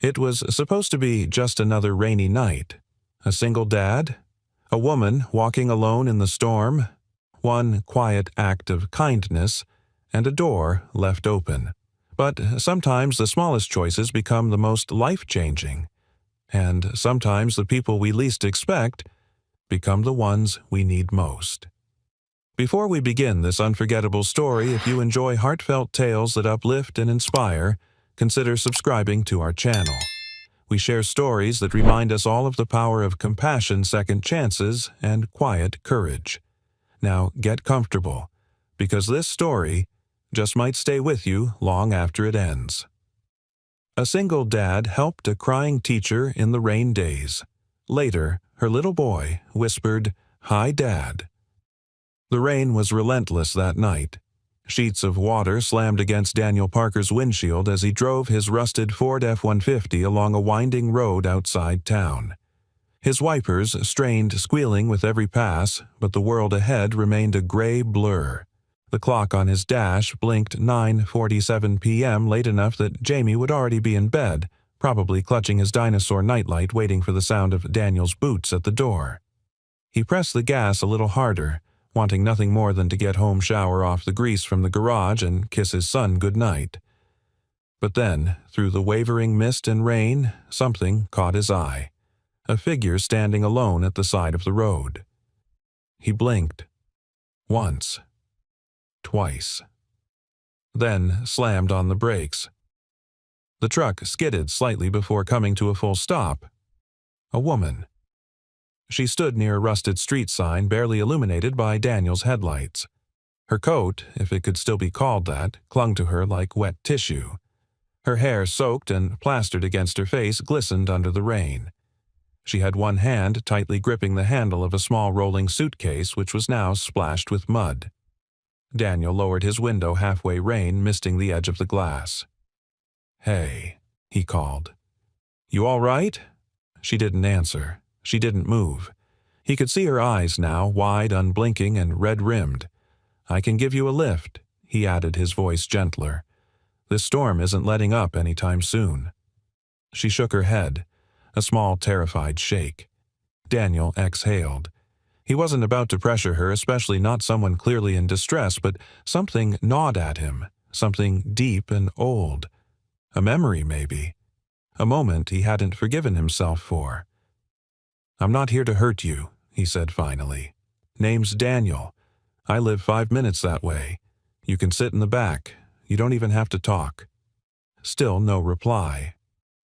It was supposed to be just another rainy night. A single dad, a woman walking alone in the storm, one quiet act of kindness, and a door left open. But sometimes the smallest choices become the most life-changing, and sometimes the people we least expect become the ones we need most. Before we begin this unforgettable story, if you enjoy heartfelt tales that uplift and inspire, consider subscribing to our channel. We share stories that remind us all of the power of compassion, second chances, and quiet courage. Now get comfortable, because this story just might stay with you long after it ends. A single dad helped a crying teacher in the rain days. Later, her little boy whispered, "Hi, Dad." The rain was relentless that night. Sheets of water slammed against Daniel Parker's windshield as he drove his rusted Ford F-150 along a winding road outside town. His wipers strained, squealing with every pass, but the world ahead remained a gray blur. The clock on his dash blinked 9:47 p.m. late enough that Jamie would already be in bed, probably clutching his dinosaur nightlight waiting for the sound of Daniel's boots at the door. He pressed the gas a little harder, wanting nothing more than to get home, shower off the grease from the garage, and kiss his son goodnight. But then, through the wavering mist and rain, something caught his eye. A figure standing alone at the side of the road. He blinked. Once. Twice. Then slammed on the brakes. The truck skidded slightly before coming to a full stop. A woman. She stood near a rusted street sign barely illuminated by Daniel's headlights. Her coat, if it could still be called that, clung to her like wet tissue. Her hair, soaked and plastered against her face, glistened under the rain. She had one hand tightly gripping the handle of a small rolling suitcase which was now splashed with mud. Daniel lowered his window halfway, rain misting the edge of the glass. "Hey," he called. "You all right?" She didn't answer. She didn't move. He could see her eyes now, wide, unblinking, and red-rimmed. "I can give you a lift," he added, his voice gentler. "This storm isn't letting up anytime soon." She shook her head, a small, terrified shake. Daniel exhaled. He wasn't about to pressure her, especially not someone clearly in distress, but something gnawed at him, something deep and old. A memory, maybe. A moment he hadn't forgiven himself for. "I'm not here to hurt you," he said finally. "Name's Daniel. I live 5 minutes that way. You can sit in the back. You don't even have to talk." Still no reply.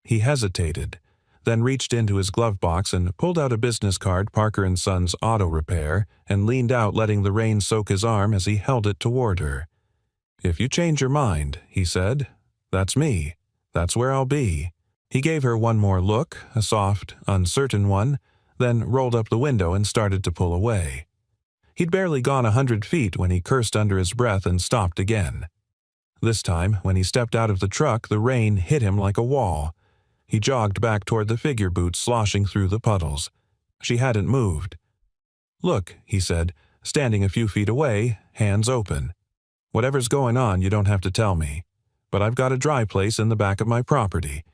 He hesitated, then reached into his glove box and pulled out a business card, Parker & Sons Auto Repair, and leaned out, letting the rain soak his arm as he held it toward her. "If you change your mind," he said, "that's me. That's where I'll be." He gave her one more look, a soft, uncertain one, then rolled up the window and started to pull away. He'd barely gone 100 feet when he cursed under his breath and stopped again. This time, when he stepped out of the truck, the rain hit him like a wall. He jogged back toward the figure boots sloshing through the puddles. She hadn't moved. "Look," he said, standing a few feet away, hands open. "Whatever's going on, you don't have to tell me. But I've got a dry place in the back of my property.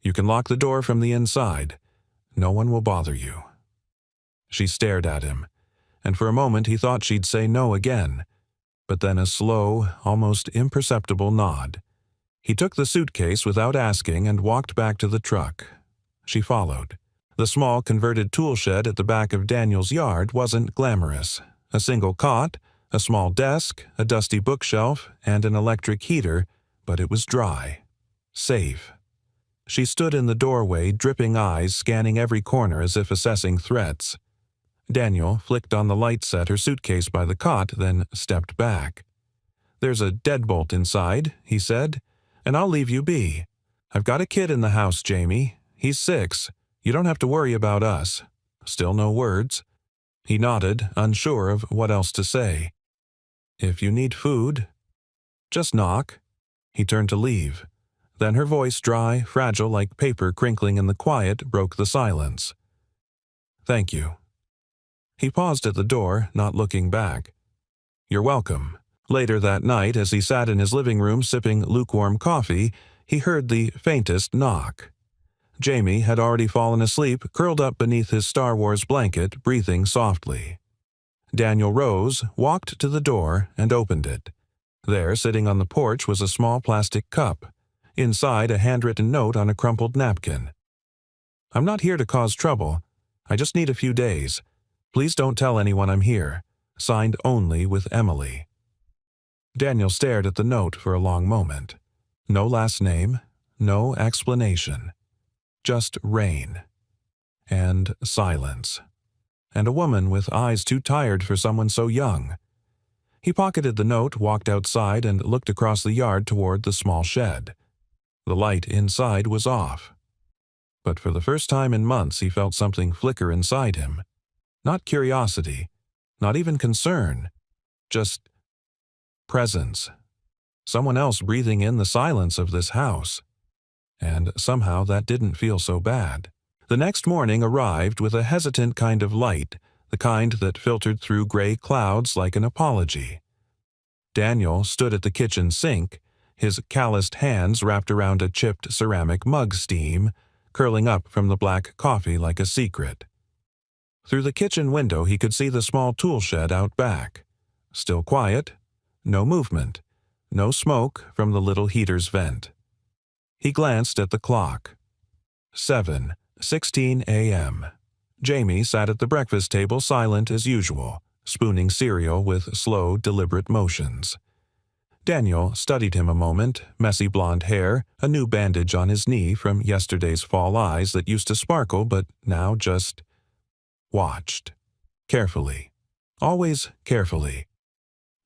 You can lock the door from the inside. No one will bother you." She stared at him, and for a moment he thought she'd say no again, but then a slow, almost imperceptible nod. He took the suitcase without asking and walked back to the truck. She followed. The small converted tool shed at the back of Daniel's yard wasn't glamorous. A single cot, a small desk, a dusty bookshelf, and an electric heater, but it was dry. Safe. She stood in the doorway, dripping eyes scanning every corner as if assessing threats. Daniel flicked on the light, set her suitcase by the cot, then stepped back. "There's a deadbolt inside," he said, "and I'll leave you be. I've got a kid in the house, Jamie. He's 6. You don't have to worry about us." Still no words. He nodded, unsure of what else to say. "If you need food, just knock." He turned to leave. Then her voice, dry, fragile like paper crinkling in the quiet, broke the silence. "Thank you." He paused at the door, not looking back. "You're welcome." Later that night, as he sat in his living room sipping lukewarm coffee, he heard the faintest knock. Jamie had already fallen asleep, curled up beneath his Star Wars blanket, breathing softly. Daniel rose, walked to the door, and opened it. There, sitting on the porch, was a small plastic cup. Inside, a handwritten note on a crumpled napkin. "I'm not here to cause trouble. I just need a few days. Please don't tell anyone I'm here. Signed only with Emily." Daniel stared at the note for a long moment. No last name, no explanation. Just rain. And silence. And a woman with eyes too tired for someone so young. He pocketed the note, walked outside, and looked across the yard toward the small shed. The light inside was off. But for the first time in months he felt something flicker inside him. Not curiosity, not even concern, just presence. Someone else breathing in the silence of this house. And somehow that didn't feel so bad. The next morning arrived with a hesitant kind of light, the kind that filtered through gray clouds like an apology. Daniel stood at the kitchen sink, his calloused hands wrapped around a chipped ceramic mug steam, curling up from the black coffee like a secret. Through the kitchen window he could see the small tool shed out back. Still quiet, no movement, no smoke from the little heater's vent. He glanced at the clock. 7:16 a.m. Jamie sat at the breakfast table silent as usual, spooning cereal with slow, deliberate motions. Daniel studied him a moment, messy blonde hair, a new bandage on his knee from yesterday's fall eyes that used to sparkle but now just watched. Carefully. Always carefully.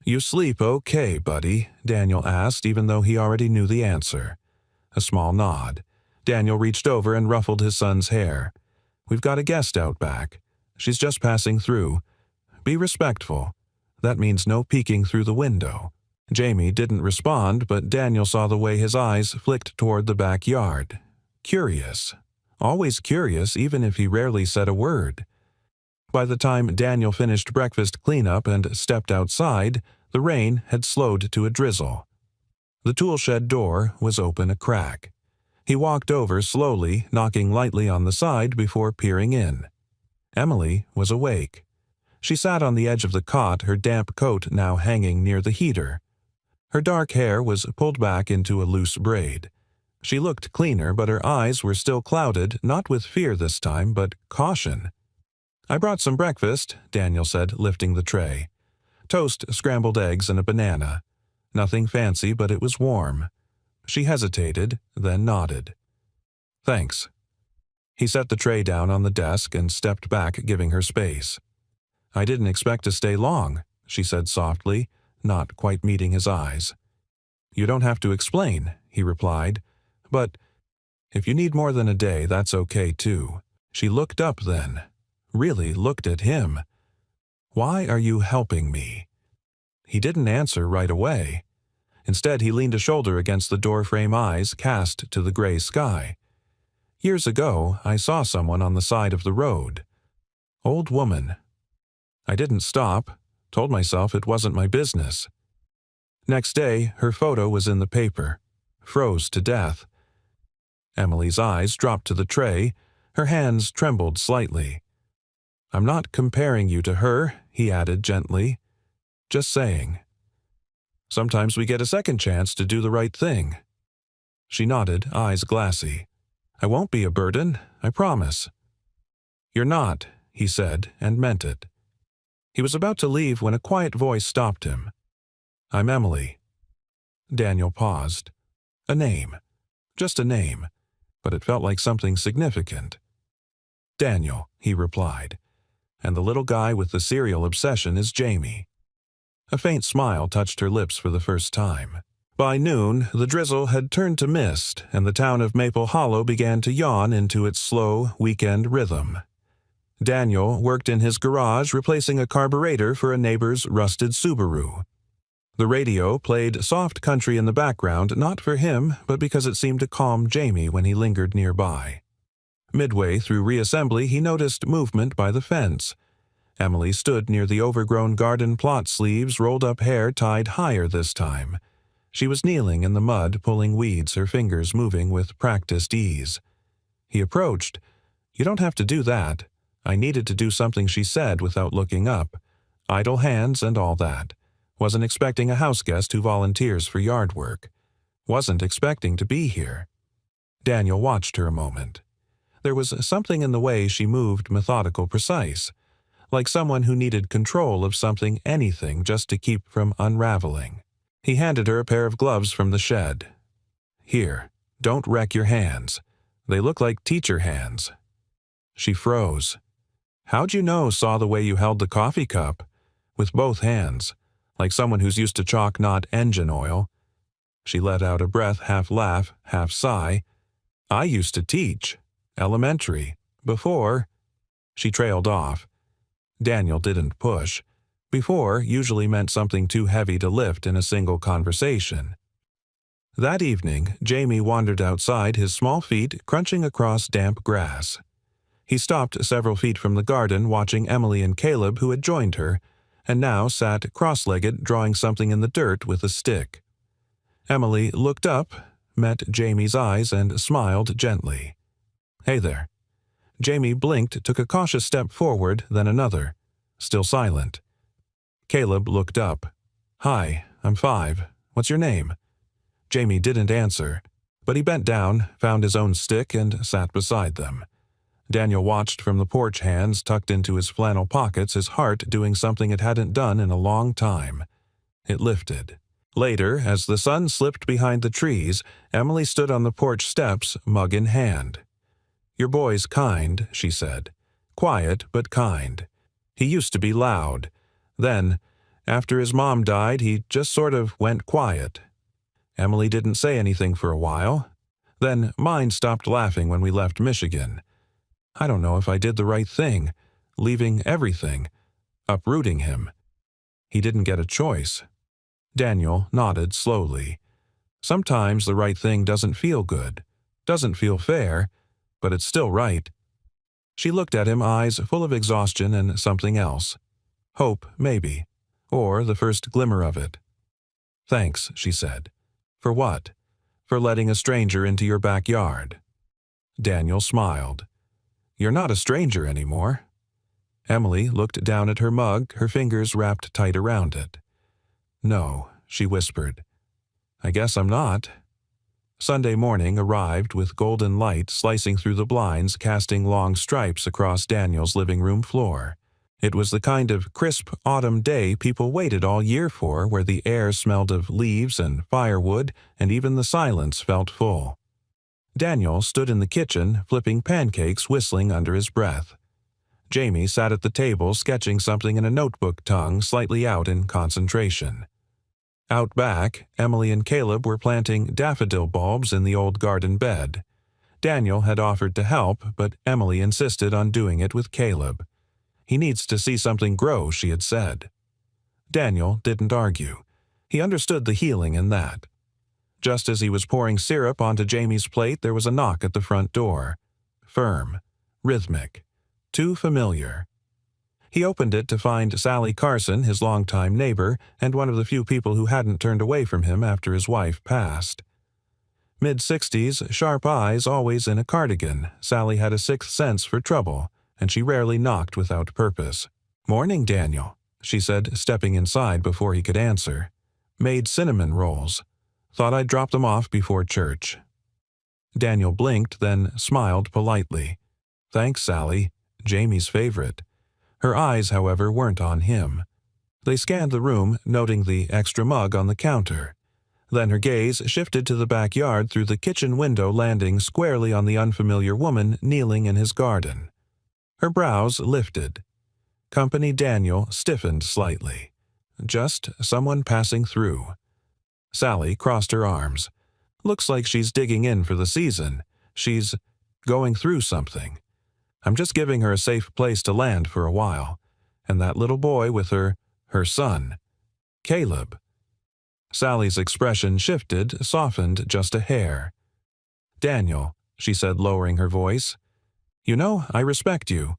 "You sleep okay, buddy?" Daniel asked, even though he already knew the answer. A small nod. Daniel reached over and ruffled his son's hair. "We've got a guest out back. She's just passing through. Be respectful. That means no peeking through the window." Jamie didn't respond, but Daniel saw the way his eyes flicked toward the backyard. Curious. Always curious, even if he rarely said a word. By the time Daniel finished breakfast cleanup and stepped outside, the rain had slowed to a drizzle. The tool shed door was open a crack. He walked over slowly, knocking lightly on the side before peering in. Emily was awake. She sat on the edge of the cot, her damp coat now hanging near the heater. Her dark hair was pulled back into a loose braid. She looked cleaner, but her eyes were still clouded, not with fear this time, but caution. "I brought some breakfast," Daniel said, lifting the tray. "Toast, scrambled eggs, and a banana. Nothing fancy, but it was warm." She hesitated, then nodded. "Thanks." He set the tray down on the desk and stepped back, giving her space. "I didn't expect to stay long," she said softly, not quite meeting his eyes. "You don't have to explain," he replied. "But if you need more than a day, that's okay too." She looked up then. Really looked at him. "Why are you helping me?" He didn't answer right away. Instead, he leaned a shoulder against the doorframe, eyes cast to the gray sky. "Years ago, I saw someone on the side of the road. Old woman. I didn't stop, told myself it wasn't my business. Next day, her photo was in the paper. Froze to death." Emily's eyes dropped to the tray. Her hands trembled slightly. "I'm not comparing you to her," he added gently. "Just saying. Sometimes we get a second chance to do the right thing." She nodded, eyes glassy. "I won't be a burden, I promise." "You're not," he said, and meant it. He was about to leave when a quiet voice stopped him. "I'm Emily." Daniel paused. A name. Just a name. But it felt like something significant. "Daniel," he replied. "And the little guy with the cereal obsession is Jamie." A faint smile touched her lips for the first time. By noon, the drizzle had turned to mist, and the town of Maple Hollow began to yawn into its slow, weekend rhythm. Daniel worked in his garage replacing a carburetor for a neighbor's rusted Subaru. The radio played soft country in the background, not for him, but because it seemed to calm Jamie when he lingered nearby. Midway through reassembly, he noticed movement by the fence. Emily stood near the overgrown garden plot, sleeves, rolled-up hair tied higher this time. She was kneeling in the mud, pulling weeds, her fingers moving with practiced ease. He approached. "You don't have to do that." I needed to do something she said without looking up. Idle hands and all that. Wasn't expecting a houseguest who volunteers for yard work. Wasn't expecting to be here. Daniel watched her a moment. There was something in the way she moved methodical, precise, like someone who needed control of something, anything, just to keep from unraveling. He handed her a pair of gloves from the shed. "Here, don't wreck your hands. They look like teacher hands." She froze. "How'd you know?" "Saw the way you held the coffee cup. With both hands, like someone who's used to chalk, not engine oil." She let out a breath, half laugh, half sigh. "I used to teach. Elementary. Before." She trailed off. Daniel didn't push. Before usually meant something too heavy to lift in a single conversation. That evening, Jamie wandered outside, his small feet crunching across damp grass. He stopped several feet from the garden, watching Emily and Caleb, who had joined her, and now sat cross-legged, drawing something in the dirt with a stick. Emily looked up, met Jamie's eyes, and smiled gently. "Hey there." Jamie blinked, took a cautious step forward, then another. Still silent. Caleb looked up. "Hi, I'm 5. What's your name?" Jamie didn't answer, but he bent down, found his own stick, and sat beside them. Daniel watched from the porch, hands tucked into his flannel pockets, his heart doing something it hadn't done in a long time. It lifted. Later, as the sun slipped behind the trees, Emily stood on the porch steps, mug in hand. "Your boy's kind," she said. "Quiet, but kind. He used to be loud. Then, after his mom died, he just sort of went quiet. Emily didn't say anything for a while. Then mine stopped laughing when we left Michigan. I don't know if I did the right thing, leaving everything, uprooting him. He didn't get a choice." Daniel nodded slowly. Sometimes the right thing doesn't feel good, doesn't feel fair, but it's still right. She looked at him, eyes full of exhaustion and something else. Hope, maybe, or the first glimmer of it. "Thanks," she said. "For what?" "For letting a stranger into your backyard." Daniel smiled. "You're not a stranger anymore." Emily looked down at her mug, her fingers wrapped tight around it. "No," she whispered. "I guess I'm not." Sunday morning arrived with golden light slicing through the blinds, casting long stripes across Daniel's living room floor. It was the kind of crisp autumn day people waited all year for, where the air smelled of leaves and firewood, and even the silence felt full. Daniel stood in the kitchen, flipping pancakes, whistling under his breath. Jamie sat at the table, sketching something in a notebook, tongue slightly out in concentration. Out back, Emily and Caleb were planting daffodil bulbs in the old garden bed. Daniel had offered to help, but Emily insisted on doing it with Caleb. "He needs to see something grow," she had said. Daniel didn't argue. He understood the healing in that. Just as he was pouring syrup onto Jamie's plate, there was a knock at the front door. Firm, rhythmic, too familiar. He opened it to find Sally Carson, his longtime neighbor, and one of the few people who hadn't turned away from him after his wife passed. Mid-60s, sharp eyes, always in a cardigan, Sally had a sixth sense for trouble, and she rarely knocked without purpose. "Morning, Daniel," she said, stepping inside before he could answer. "Made cinnamon rolls. Thought I'd drop them off before church." Daniel blinked, then smiled politely. "Thanks, Sally." Jamie's favorite. Her eyes, however, weren't on him. They scanned the room, noting the extra mug on the counter. Then her gaze shifted to the backyard through the kitchen window, landing squarely on the unfamiliar woman kneeling in his garden. Her brows lifted. Company Daniel stiffened slightly. Just someone passing through. Sally crossed her arms. "Looks like she's digging in for the season. She's going through something. I'm just giving her a safe place to land for a while. And that little boy with her son. Caleb." Sally's expression shifted, softened just a hair. "Daniel," she said, lowering her voice, "you know, I respect you.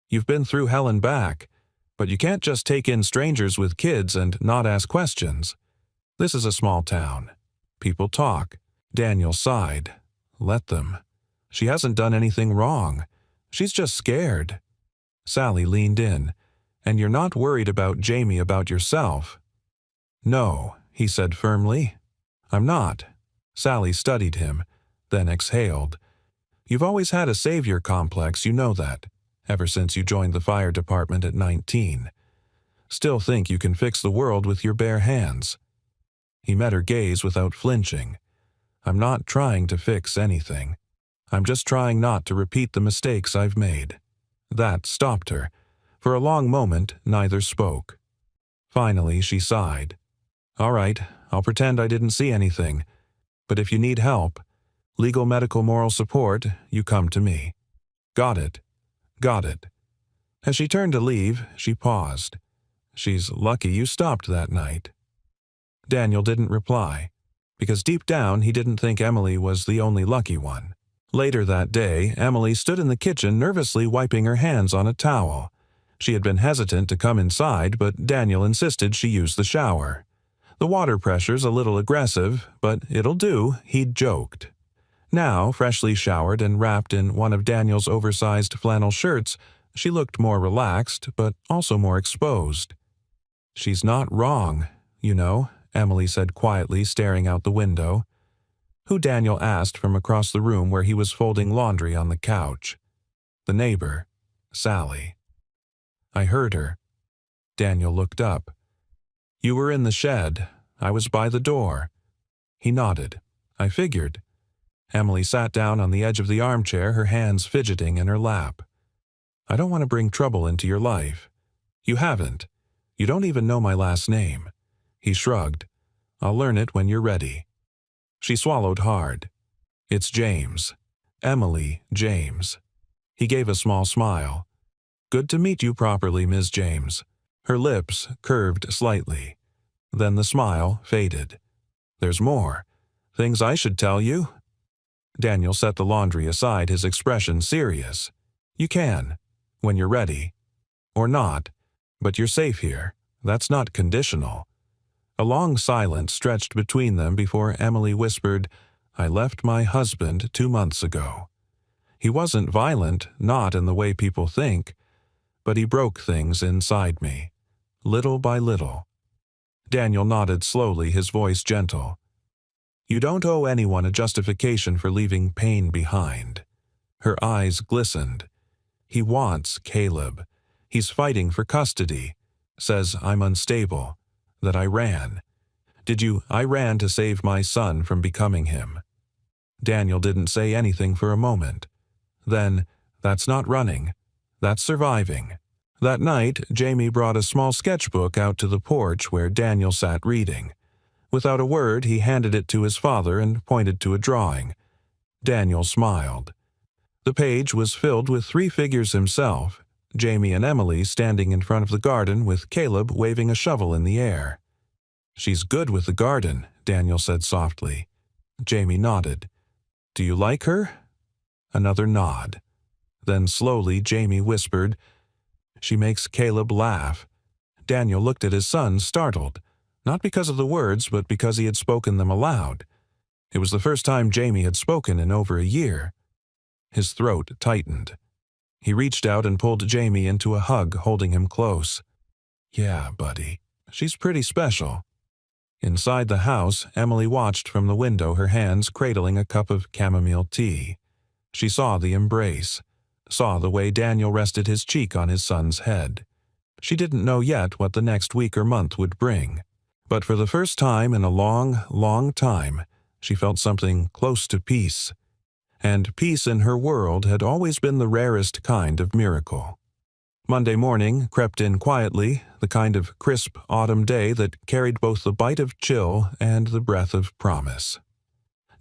You've been through hell and back, but you can't just take in strangers with kids and not ask questions. This is a small town. People talk." Daniel sighed. "Let them." She hasn't done anything wrong. She's just scared." Sally leaned in. "And you're not worried about Jamie about yourself?" "No," he said firmly. "I'm not." Sally studied him, then exhaled. "You've always had a savior complex, you know that, ever since you joined the fire department at 19. Still think you can fix the world with your bare hands." He met her gaze without flinching. "I'm not trying to fix anything. I'm just trying not to repeat the mistakes I've made." That stopped her. For a long moment, neither spoke. Finally, she sighed. "All right, I'll pretend I didn't see anything. But if you need help, legal, medical, moral support, you come to me." "Got it. Got it." As she turned to leave, she paused. "She's lucky you stopped that night." Daniel didn't reply, because deep down he didn't think Emily was the only lucky one. Later that day, Emily stood in the kitchen nervously wiping her hands on a towel. She had been hesitant to come inside, but Daniel insisted she use the shower. "The water pressure's a little aggressive, but it'll do," he'd joked. Now, freshly showered and wrapped in one of Daniel's oversized flannel shirts, she looked more relaxed, but also more exposed. "She's not wrong, you know," Emily said quietly, staring out the window. "Who?" Daniel asked from across the room where he was folding laundry on the couch. "The neighbor, Sally." "I heard her." Daniel looked up. "You were in the shed. I was by the door." He nodded. "I figured." Emily sat down on the edge of the armchair, her hands fidgeting in her lap. "I don't want to bring trouble into your life." "You haven't. You don't even know my last name." He shrugged. "I'll learn it when you're ready." She swallowed hard. "It's James. Emily James." He gave a small smile. "Good to meet you properly, Ms. James." Her lips curved slightly. Then the smile faded. "There's more. Things I should tell you?" Daniel set the laundry aside, his expression serious. "You can, when you're ready. Or not, but you're safe here. That's not conditional." A long silence stretched between them before Emily whispered, "I left my husband 2 months ago. He wasn't violent, not in the way people think, but he broke things inside me, little by little." Daniel nodded slowly, his voice gentle. "You don't owe anyone a justification for leaving pain behind." Her eyes glistened. "He wants Caleb. He's fighting for custody. Says I'm unstable. That I ran. I ran to save my son from becoming him." Daniel didn't say anything for a moment. Then, "That's not running. That's surviving." That night, Jamie brought a small sketchbook out to the porch where Daniel sat reading. Without a word, he handed it to his father and pointed to a drawing. Daniel smiled. The page was filled with 3 figures himself, Jamie and Emily standing in front of the garden with Caleb waving a shovel in the air. "She's good with the garden," Daniel said softly. Jamie nodded. "Do you like her?" Another nod. Then slowly Jamie whispered, "She makes Caleb laugh." Daniel looked at his son, startled, not because of the words, but because he had spoken them aloud. It was the first time Jamie had spoken in over a year. His throat tightened. He reached out and pulled Jamie into a hug, holding him close. "Yeah, buddy, she's pretty special." Inside the house, Emily watched from the window, her hands cradling a cup of chamomile tea. She saw the embrace, saw the way Daniel rested his cheek on his son's head. She didn't know yet what the next week or month would bring. But for the first time in a long, long time, she felt something close to peace. And peace in her world had always been the rarest kind of miracle. Monday morning crept in quietly, the kind of crisp autumn day that carried both the bite of chill and the breath of promise.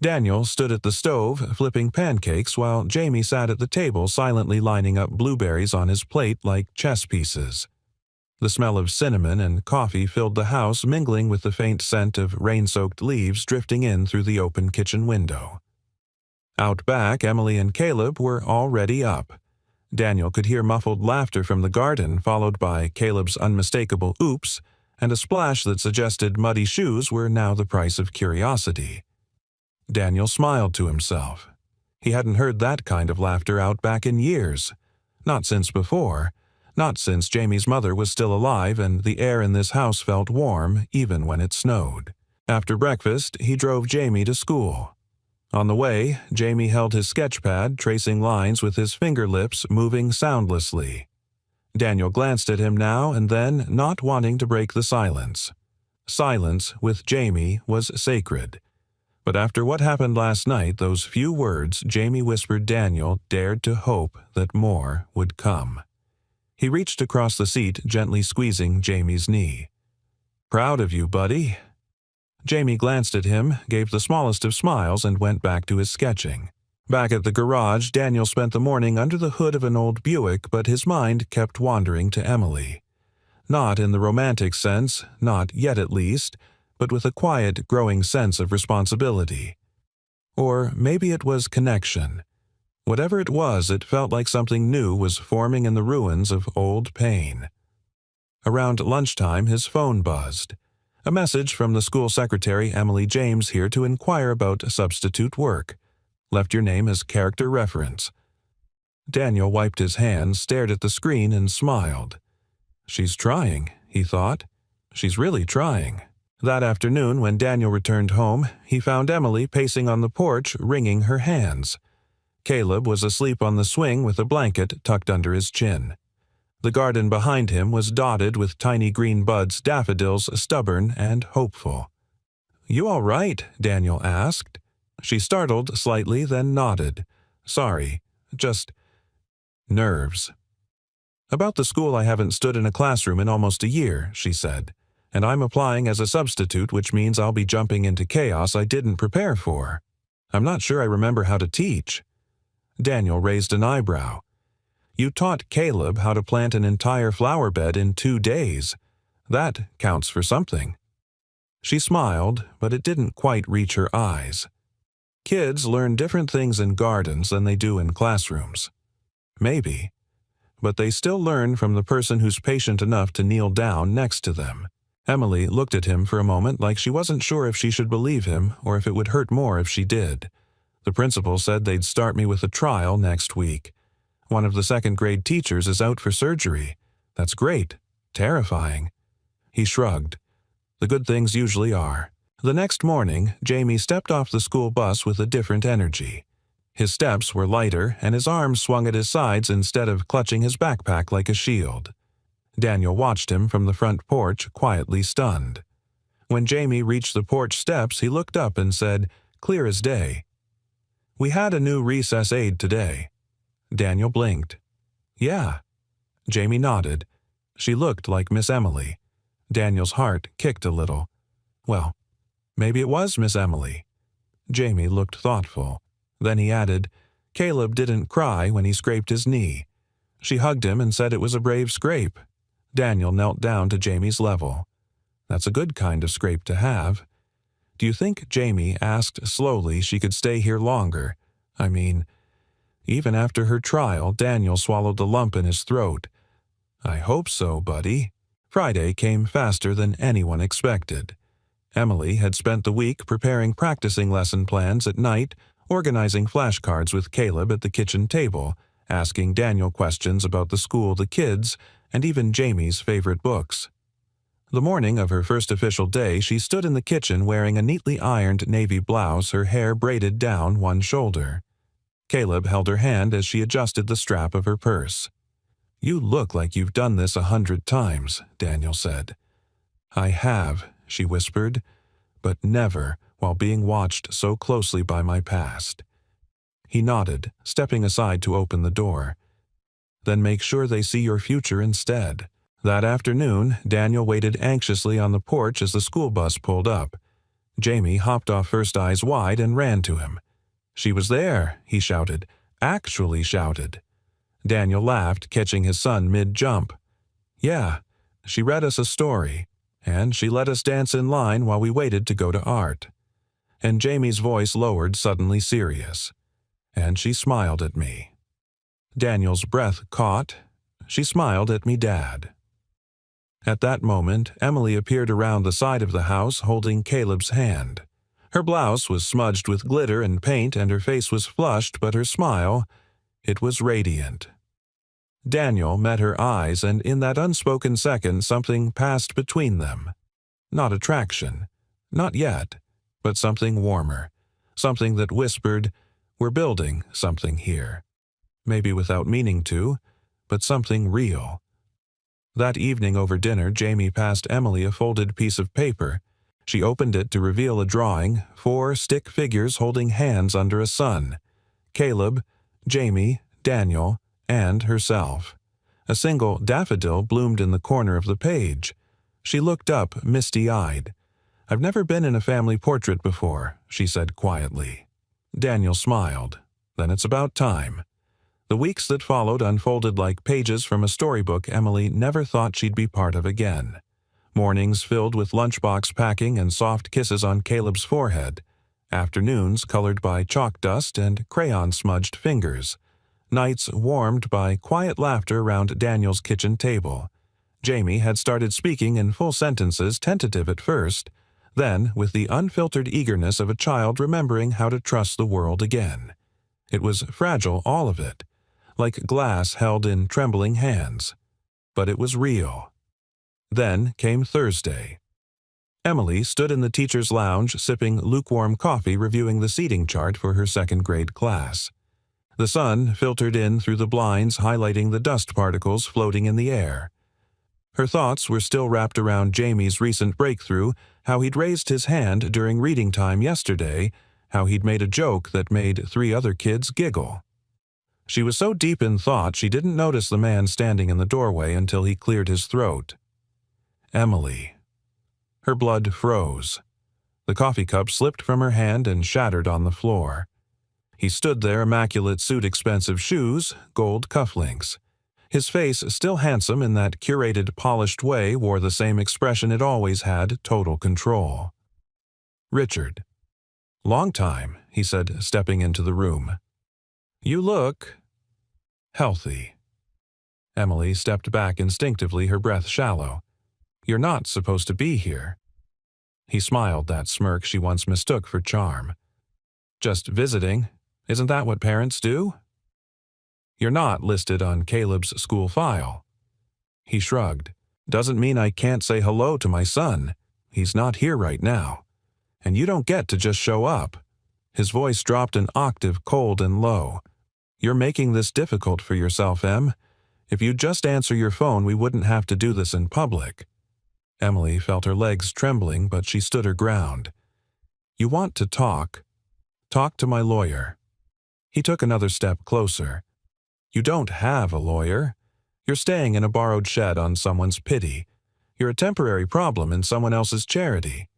Daniel stood at the stove, flipping pancakes, while Jamie sat at the table silently lining up blueberries on his plate like chess pieces. The smell of cinnamon and coffee filled the house, mingling with the faint scent of rain-soaked leaves drifting in through the open kitchen window. Out back, Emily and Caleb were already up. Daniel could hear muffled laughter from the garden, followed by Caleb's unmistakable oops, and a splash that suggested muddy shoes were now the price of curiosity. Daniel smiled to himself. He hadn't heard that kind of laughter out back in years. Not since before. Not since Jamie's mother was still alive and the air in this house felt warm even when it snowed. After breakfast, he drove Jamie to school. On the way, Jamie held his sketchpad, tracing lines with his finger lips moving soundlessly. Daniel glanced at him now and then, not wanting to break the silence. Silence with Jamie was sacred. But after what happened last night, those few words Jamie whispered Daniel dared to hope that more would come. He reached across the seat, gently squeezing Jamie's knee. "Proud of you, buddy." Jamie glanced at him, gave the smallest of smiles, and went back to his sketching. Back at the garage, Daniel spent the morning under the hood of an old Buick, but his mind kept wandering to Emily. Not in the romantic sense, not yet at least, but with a quiet, growing sense of responsibility. Or maybe it was connection. Whatever it was, it felt like something new was forming in the ruins of old pain. Around lunchtime, his phone buzzed. A message from the school secretary, Emily James, here to inquire about substitute work. Left your name as character reference. Daniel wiped his hands, stared at the screen, and smiled. She's trying, he thought. She's really trying. That afternoon, when Daniel returned home, he found Emily pacing on the porch, wringing her hands. Caleb was asleep on the swing with a blanket tucked under his chin. The garden behind him was dotted with tiny green buds, daffodils, stubborn and hopeful. "You all right?" Daniel asked. She startled slightly, then nodded. "Sorry, just nerves." "About the school, I haven't stood in a classroom in almost a year," she said. "And I'm applying as a substitute, which means I'll be jumping into chaos I didn't prepare for. I'm not sure I remember how to teach." Daniel raised an eyebrow. "You taught Caleb how to plant an entire flower bed in 2 days. That counts for something." She smiled, but it didn't quite reach her eyes. Kids learn different things in gardens than they do in classrooms. Maybe. But they still learn from the person who's patient enough to kneel down next to them. Emily looked at him for a moment like she wasn't sure if she should believe him or if it would hurt more if she did. "The principal said they'd start me with a trial next week. One of the second-grade teachers is out for surgery. That's great. Terrifying." He shrugged. The good things usually are. The next morning, Jamie stepped off the school bus with a different energy. His steps were lighter, and his arms swung at his sides instead of clutching his backpack like a shield. Daniel watched him from the front porch, quietly stunned. When Jamie reached the porch steps, he looked up and said, clear as day, "We had a new recess aide today." Daniel blinked. "Yeah." Jamie nodded. She looked like Miss Emily. Daniel's heart kicked a little. Well, maybe it was Miss Emily. Jamie looked thoughtful. Then he added, "Caleb didn't cry when he scraped his knee. She hugged him and said it was a brave scrape." Daniel knelt down to Jamie's level. "That's a good kind of scrape to have." "Do you think," Jamie asked slowly, "she could stay here longer? I mean..." Even after her trial, Daniel swallowed the lump in his throat. "I hope so, buddy." Friday came faster than anyone expected. Emily had spent the week preparing practicing lesson plans at night, organizing flashcards with Caleb at the kitchen table, asking Daniel questions about the school, the kids, and even Jamie's favorite books. The morning of her first official day, she stood in the kitchen wearing a neatly ironed navy blouse, her hair braided down one shoulder. Caleb held her hand as she adjusted the strap of her purse. "You look like you've done this 100 times, Daniel said. "I have," she whispered, "but never while being watched so closely by my past." He nodded, stepping aside to open the door. "Then make sure they see your future instead." That afternoon, Daniel waited anxiously on the porch as the school bus pulled up. Jamie hopped off first, eyes wide, and ran to him. "She was there," he shouted. Actually shouted. Daniel laughed, catching his son mid-jump. "Yeah, she read us a story, and she let us dance in line while we waited to go to art." And Jamie's voice lowered, suddenly serious. "And she smiled at me." Daniel's breath caught. "She smiled at me, Dad." At that moment, Emily appeared around the side of the house holding Caleb's hand. Her blouse was smudged with glitter and paint, and her face was flushed, but her smile, it was radiant. Daniel met her eyes, and in that unspoken second something passed between them. Not attraction, not yet, but something warmer, something that whispered, "We're building something here." Maybe without meaning to, but something real. That evening over dinner, Jamie passed Emily a folded piece of paper. She opened it to reveal a drawing, 4 stick figures holding hands under a sun. Caleb, Jamie, Daniel, and herself. A single daffodil bloomed in the corner of the page. She looked up, misty-eyed. "I've never been in a family portrait before," she said quietly. Daniel smiled. "Then it's about time." The weeks that followed unfolded like pages from a storybook Emily never thought she'd be part of again. Mornings filled with lunchbox packing and soft kisses on Caleb's forehead. Afternoons colored by chalk dust and crayon-smudged fingers. Nights warmed by quiet laughter around Daniel's kitchen table. Jamie had started speaking in full sentences, tentative at first, then with the unfiltered eagerness of a child remembering how to trust the world again. It was fragile, all of it, like glass held in trembling hands. But it was real. Then came Thursday. Emily stood in the teacher's lounge sipping lukewarm coffee, reviewing the seating chart for her second-grade class. The sun filtered in through the blinds, highlighting the dust particles floating in the air. Her thoughts were still wrapped around Jamie's recent breakthrough, how he'd raised his hand during reading time yesterday, how he'd made a joke that made 3 other kids giggle. She was so deep in thought she didn't notice the man standing in the doorway until he cleared his throat. Emily. Her blood froze. The coffee cup slipped from her hand and shattered on the floor. He stood there, immaculate suit, expensive shoes, gold cufflinks. His face, still handsome in that curated, polished way, wore the same expression it always had, total control. "Richard." "Long time," he said, stepping into the room. "You look healthy." Emily stepped back instinctively, her breath shallow. "You're not supposed to be here." He smiled, that smirk she once mistook for charm. "Just visiting. Isn't that what parents do?" "You're not listed on Caleb's school file." He shrugged. "Doesn't mean I can't say hello to my son. He's not here right now. And you don't get to just show up." His voice dropped an octave, cold and low. "You're making this difficult for yourself, Em. If you'd just answer your phone, we wouldn't have to do this in public." Emily felt her legs trembling, but she stood her ground. "You want to talk? Talk to my lawyer." He took another step closer. "You don't have a lawyer. You're staying in a borrowed shed on someone's pity. You're a temporary problem in someone else's charity."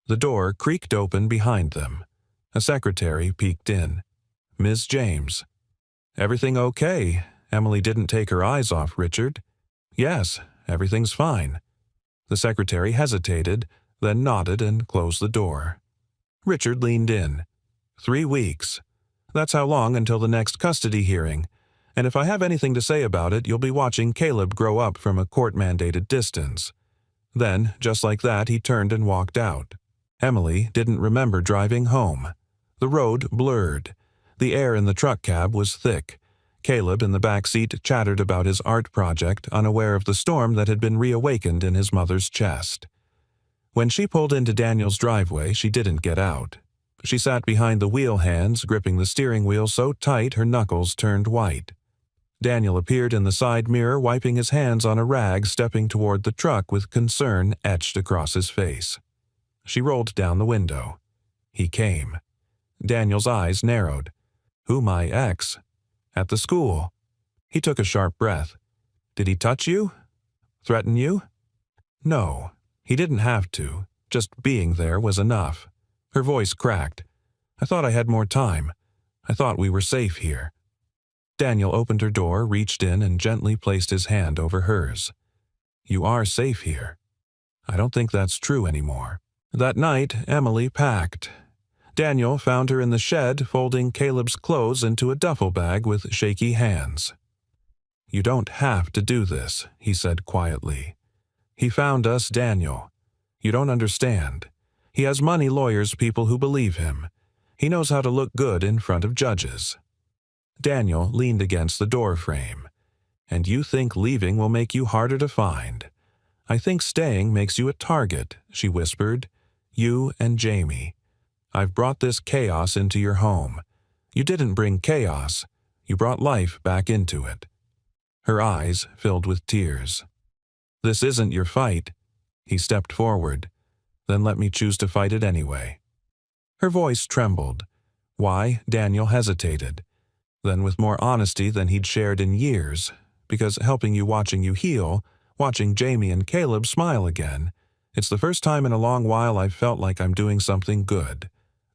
The door creaked open behind them. A secretary peeked in. "Ms. James." "Everything okay?" Emily didn't take her eyes off Richard. "Yes, everything's fine." The secretary hesitated, then nodded and closed the door. Richard leaned in. 3 weeks. That's how long until the next custody hearing. And if I have anything to say about it, you'll be watching Caleb grow up from a court-mandated distance. Then, just like that, he turned and walked out. Emily didn't remember driving home. The road blurred. The air in the truck cab was thick. Caleb in the back seat chattered about his art project, unaware of the storm that had been reawakened in his mother's chest. When she pulled into Daniel's driveway, she didn't get out. She sat behind the wheel hands, gripping the steering wheel so tight her knuckles turned white. Daniel appeared in the side mirror, wiping his hands on a rag, stepping toward the truck with concern etched across his face. She rolled down the window. He came. Daniel's eyes narrowed. "Who, my ex?" "At the school." He took a sharp breath. "Did he touch you? Threaten you?" "No. He didn't have to. Just being there was enough." Her voice cracked. "I thought I had more time. I thought we were safe here." Daniel opened her door, reached in, and gently placed his hand over hers. "You are safe here." "I don't think that's true anymore." That night, Emily packed. Daniel found her in the shed, folding Caleb's clothes into a duffel bag with shaky hands. "You don't have to do this," he said quietly. "He found us, Daniel. You don't understand. He has money lawyers, people who believe him. He knows how to look good in front of judges. Daniel leaned against the door frame. And you think leaving will make you harder to find. I think staying makes you a target, she whispered. You and Jamie. I've brought this chaos into your home. You didn't bring chaos. You brought life back into it. Her eyes filled with tears. This isn't your fight. He stepped forward. Then let me choose to fight it anyway. Her voice trembled. Why? Daniel hesitated. Then with more honesty than he'd shared in years, because helping you, watching you heal, watching Jamie and Caleb smile again, it's the first time in a long while I've felt like I'm doing something good.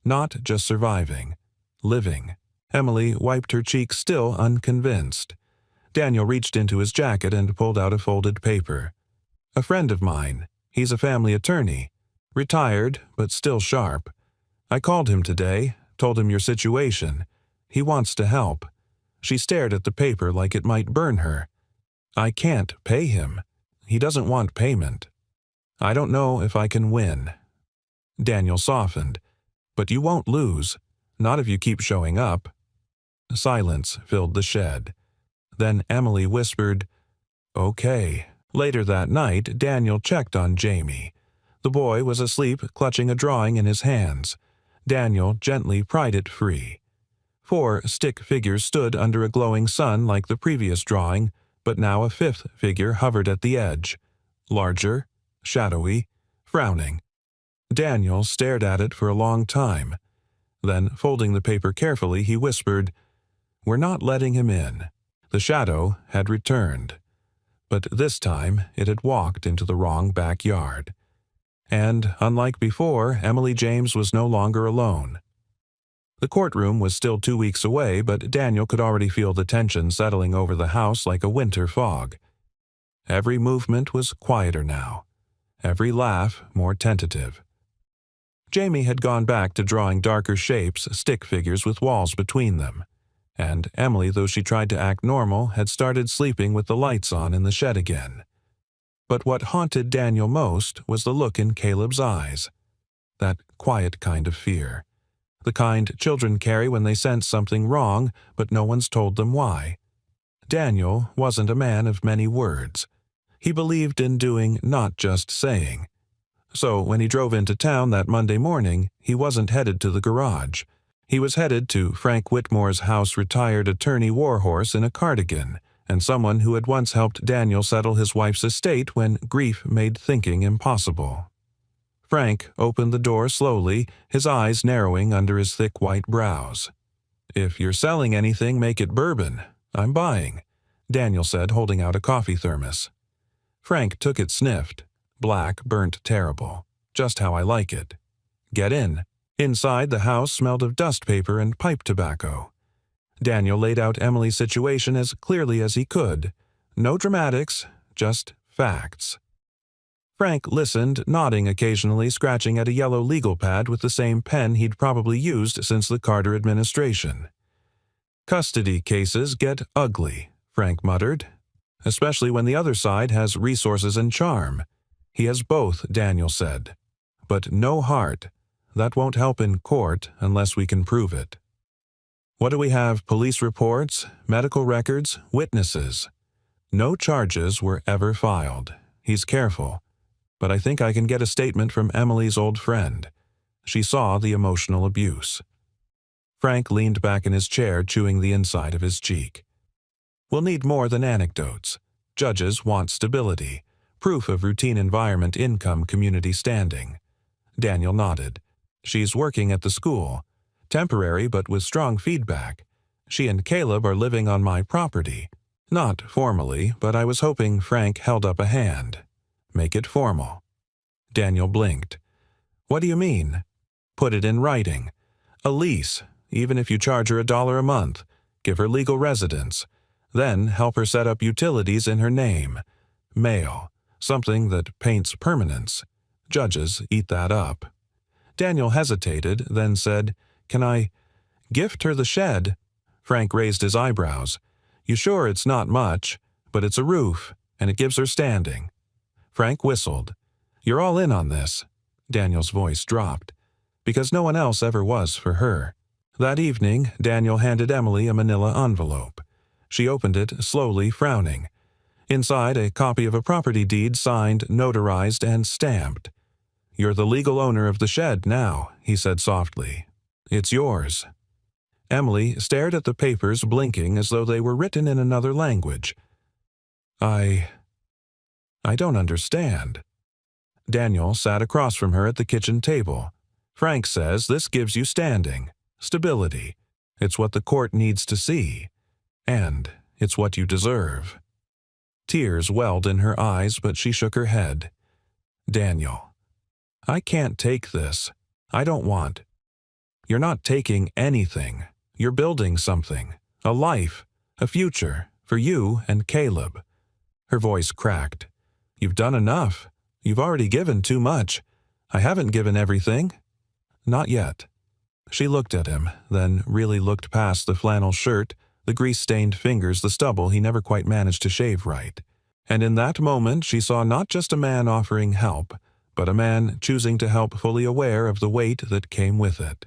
Not just surviving. Living. Emily wiped her cheek, still unconvinced. Daniel reached into his jacket and pulled out a folded paper. A friend of mine. He's a family attorney. Retired, but still sharp. I called him today, told him your situation. He wants to help. She stared at the paper like it might burn her. I can't pay him. He doesn't want payment. I don't know if I can win. Daniel softened. But you won't lose. Not if you keep showing up. Silence filled the shed. Then Emily whispered, Okay. Later that night, Daniel checked on Jamie. The boy was asleep, clutching a drawing in his hands. Daniel gently pried it free. 4 stick figures stood under a glowing sun like the previous drawing, but now a 5th figure hovered at the edge. Larger, shadowy, frowning. Daniel stared at it for a long time. Then, folding the paper carefully, he whispered, We're not letting him in. The shadow had returned. But this time it had walked into the wrong backyard. And, unlike before, Emily James was no longer alone. The courtroom was still 2 weeks away, but Daniel could already feel the tension settling over the house like a winter fog. Every movement was quieter now. Every laugh more tentative. Jamie had gone back to drawing darker shapes, stick figures with walls between them. And Emily, though she tried to act normal, had started sleeping with the lights on in the shed again. But what haunted Daniel most was the look in Caleb's eyes. That quiet kind of fear. The kind children carry when they sense something wrong, but no one's told them why. Daniel wasn't a man of many words. He believed in doing, not just saying. So when he drove into town that Monday morning, he wasn't headed to the garage. He was headed to Frank Whitmore's house, retired attorney Warhorse in a cardigan, and someone who had once helped Daniel settle his wife's estate when grief made thinking impossible. Frank opened the door slowly, his eyes narrowing under his thick white brows. If you're selling anything, make it bourbon. I'm buying, Daniel said, holding out a coffee thermos. Frank took it, sniffed. Black, burnt, terrible. Just how I like it. Get in. Inside, the house smelled of dust paper and pipe tobacco. Daniel laid out Emily's situation as clearly as he could. No dramatics, just facts. Frank listened, nodding occasionally, scratching at a yellow legal pad with the same pen he'd probably used since the Carter administration. Custody cases get ugly, Frank muttered, especially when the other side has resources and charm. He has both, Daniel said. But no heart. That won't help in court unless we can prove it. What do we have? Police reports, medical records, witnesses. No charges were ever filed. He's careful. But I think I can get a statement from Emily's old friend. She saw the emotional abuse. Frank leaned back in his chair, chewing the inside of his cheek. We'll need more than anecdotes. Judges want stability, proof of routine environment, income, community standing. Daniel nodded. She's working at the school. Temporary, but with strong feedback. She and Caleb are living on my property. Not formally, but I was hoping Frank held up a hand. Make it formal. Daniel blinked. What do you mean? Put it in writing. A lease, even if you charge her $1 a month. Give her legal residence. Then help her set up utilities in her name. Mail. Something that paints permanence. Judges eat that up. Daniel hesitated, then said, Can I gift her the shed? Frank raised his eyebrows. You sure it's not much, but it's a roof, and it gives her standing. Frank whistled. You're all in on this. Daniel's voice dropped, because no one else ever was for her. That evening, Daniel handed Emily a manila envelope. She opened it, slowly frowning. Inside, a copy of a property deed signed, notarized, and stamped. "You're the legal owner of the shed now," he said softly. "It's yours." Emily stared at the papers, blinking as though they were written in another language. I don't understand." Daniel sat across from her at the kitchen table. "Frank says this gives you standing, stability. It's what the court needs to see. And it's what you deserve." Tears welled in her eyes, but she shook her head. "Daniel, I can't take this. I don't want." "You're not taking anything. You're building something. A life. A future. For you and Caleb." Her voice cracked. "You've done enough. You've already given too much. I haven't given everything." "Not yet." She looked at him, then really looked past the flannel shirt, the grease-stained fingers, the stubble he never quite managed to shave right. And in that moment she saw not just a man offering help, but a man choosing to help, fully aware of the weight that came with it.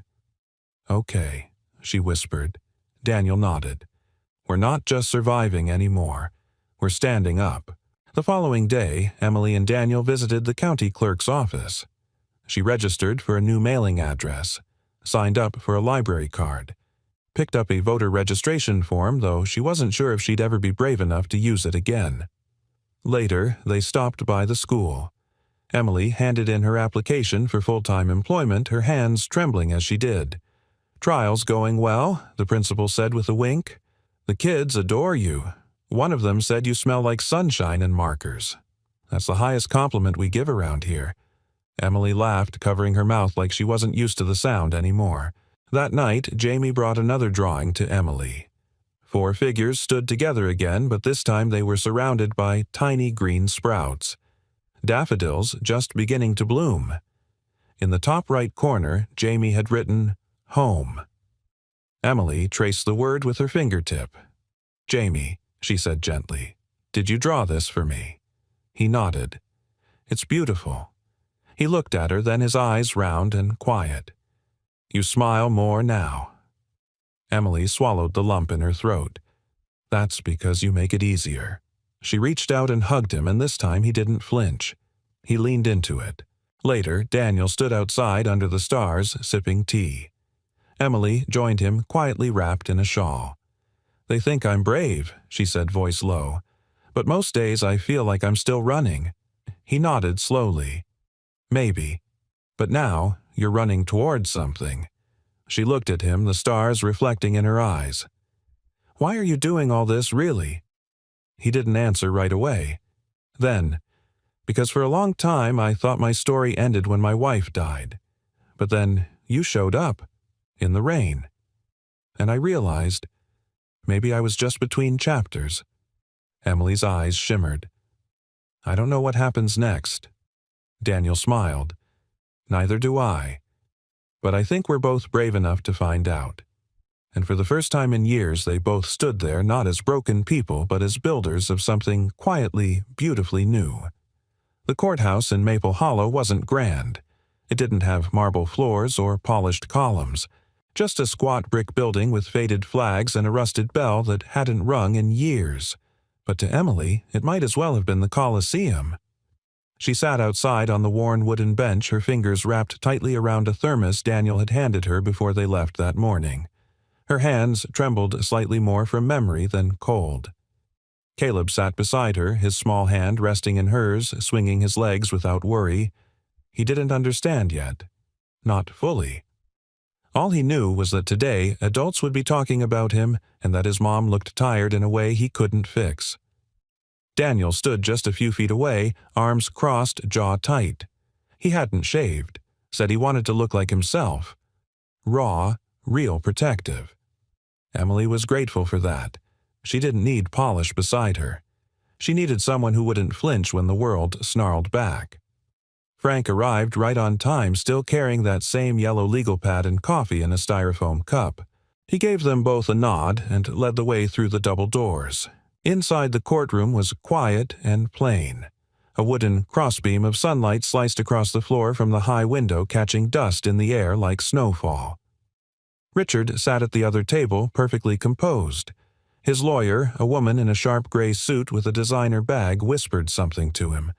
"Okay," she whispered. Daniel nodded. "We're not just surviving anymore. We're standing up." The following day, Emily and Daniel visited the county clerk's office. She registered for a new mailing address, signed up for a library card, picked up a voter registration form, though she wasn't sure if she'd ever be brave enough to use it again. Later, they stopped by the school. Emily handed in her application for full-time employment, her hands trembling as she did. "Trial's going well," the principal said with a wink. "The kids adore you. One of them said you smell like sunshine and markers. That's the highest compliment we give around here." Emily laughed, covering her mouth like she wasn't used to the sound anymore. That night, Jamie brought another drawing to Emily. 4 figures stood together again, but this time they were surrounded by tiny green sprouts. Daffodils just beginning to bloom. In the top right corner, Jamie had written, "Home." Emily traced the word with her fingertip. "Jamie," she said gently, "did you draw this for me?" He nodded. "It's beautiful." He looked at her, then his eyes round and quiet. "You smile more now." Emily swallowed the lump in her throat. "That's because you make it easier." She reached out and hugged him, and this time he didn't flinch. He leaned into it. Later, Daniel stood outside under the stars, sipping tea. Emily joined him, quietly wrapped in a shawl. "They think I'm brave," she said, voice low. "But most days I feel like I'm still running." He nodded slowly. "Maybe. But now you're running towards something." She looked at him, the stars reflecting in her eyes. "Why are you doing all this, really?" He didn't answer right away. Then, "Because for a long time I thought my story ended when my wife died. But then you showed up, in the rain. And I realized maybe I was just between chapters." Emily's eyes shimmered. "I don't know what happens next." Daniel smiled. "Neither do I. But I think we're both brave enough to find out." And for the first time in years, they both stood there not as broken people, but as builders of something quietly, beautifully new. The courthouse in Maple Hollow wasn't grand. It didn't have marble floors or polished columns, just a squat brick building with faded flags and a rusted bell that hadn't rung in years. But to Emily, it might as well have been the Colosseum. She sat outside on the worn wooden bench, her fingers wrapped tightly around a thermos Daniel had handed her before they left that morning. Her hands trembled slightly more from memory than cold. Caleb sat beside her, his small hand resting in hers, swinging his legs without worry. He didn't understand yet. Not fully. All he knew was that today adults would be talking about him and that his mom looked tired in a way he couldn't fix. Daniel stood just a few feet away, arms crossed, jaw tight. He hadn't shaved, said he wanted to look like himself. Raw, real protective. Emily was grateful for that. She didn't need polish beside her. She needed someone who wouldn't flinch when the world snarled back. Frank arrived right on time, still carrying that same yellow legal pad and coffee in a styrofoam cup. He gave them both a nod and led the way through the double doors. Inside the courtroom was quiet and plain. A wooden crossbeam of sunlight sliced across the floor from the high window, catching dust in the air like snowfall. Richard sat at the other table, perfectly composed. His lawyer, a woman in a sharp gray suit with a designer bag, whispered something to him.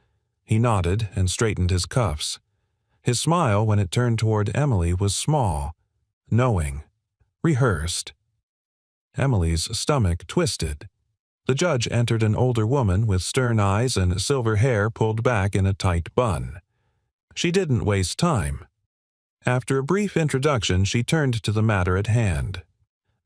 He nodded and straightened his cuffs. His smile, when it turned toward Emily, was small, knowing, rehearsed. Emily's stomach twisted. The judge entered, an older woman with stern eyes and silver hair pulled back in a tight bun. She didn't waste time. After a brief introduction, she turned to the matter at hand.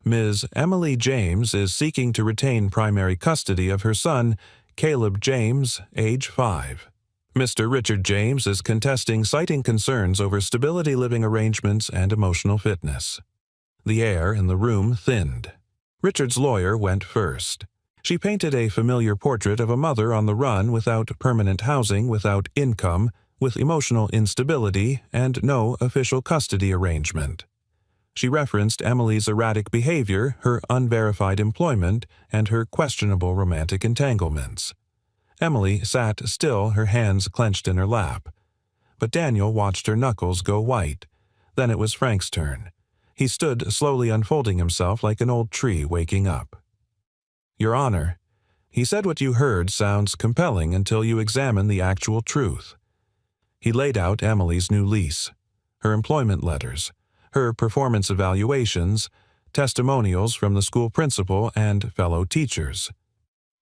Ms. Emily James is seeking to retain primary custody of her son, Caleb James, age 5. Mr. Richard James is contesting, citing concerns over stability, living arrangements, and emotional fitness. The air in the room thinned. Richard's lawyer went first. She painted a familiar portrait of a mother on the run, without permanent housing, without income, with emotional instability, and no official custody arrangement. She referenced Emily's erratic behavior, her unverified employment, and her questionable romantic entanglements. Emily sat still, her hands clenched in her lap. But Daniel watched her knuckles go white. Then it was Frank's turn. He stood slowly, unfolding himself like an old tree waking up. "Your Honor, he said what you heard sounds compelling until you examine the actual truth." He laid out Emily's new lease, her employment letters, her performance evaluations, testimonials from the school principal and fellow teachers.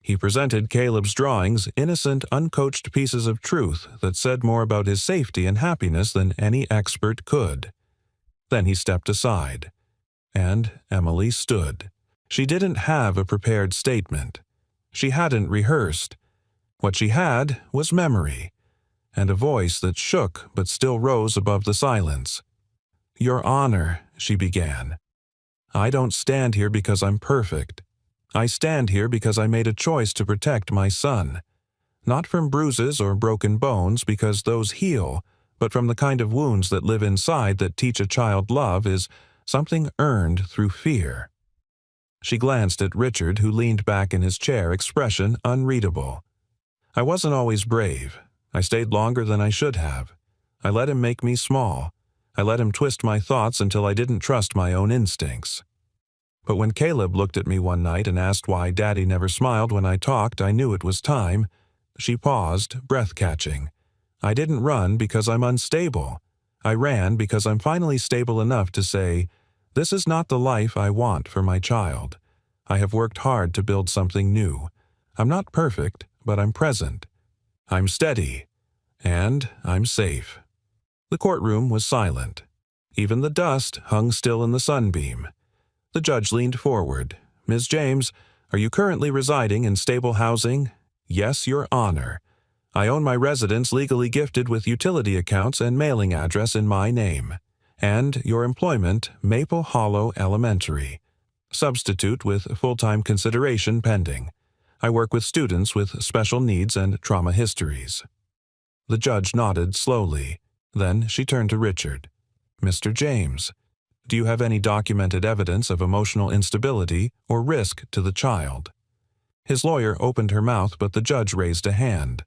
He presented Caleb's drawings, innocent, uncoached pieces of truth that said more about his safety and happiness than any expert could. Then he stepped aside, and Emily stood. She didn't have a prepared statement. She hadn't rehearsed. What she had was memory, and a voice that shook but still rose above the silence. "Your Honor," she began, "I don't stand here because I'm perfect. I stand here because I made a choice to protect my son. Not from bruises or broken bones, because those heal, but from the kind of wounds that live inside that teach a child love is something earned through fear." She glanced at Richard, who leaned back in his chair, expression unreadable. "I wasn't always brave. I stayed longer than I should have. I let him make me small. I let him twist my thoughts until I didn't trust my own instincts. But when Caleb looked at me one night and asked why Daddy never smiled when I talked, I knew it was time." She paused, breath-catching. "I didn't run because I'm unstable. I ran because I'm finally stable enough to say, this is not the life I want for my child. I have worked hard to build something new. I'm not perfect, but I'm present. I'm steady. And I'm safe." The courtroom was silent. Even the dust hung still in the sunbeam. The judge leaned forward. "Ms. James, are you currently residing in stable housing?" "Yes, Your Honor. I own my residence legally gifted with utility accounts and mailing address in my name. And your employment, Maple Hollow Elementary. Substitute with full-time consideration pending. I work with students with special needs and trauma histories." The judge nodded slowly. Then she turned to Richard. "Mr. James, do you have any documented evidence of emotional instability or risk to the child?" His lawyer opened her mouth, but the judge raised a hand.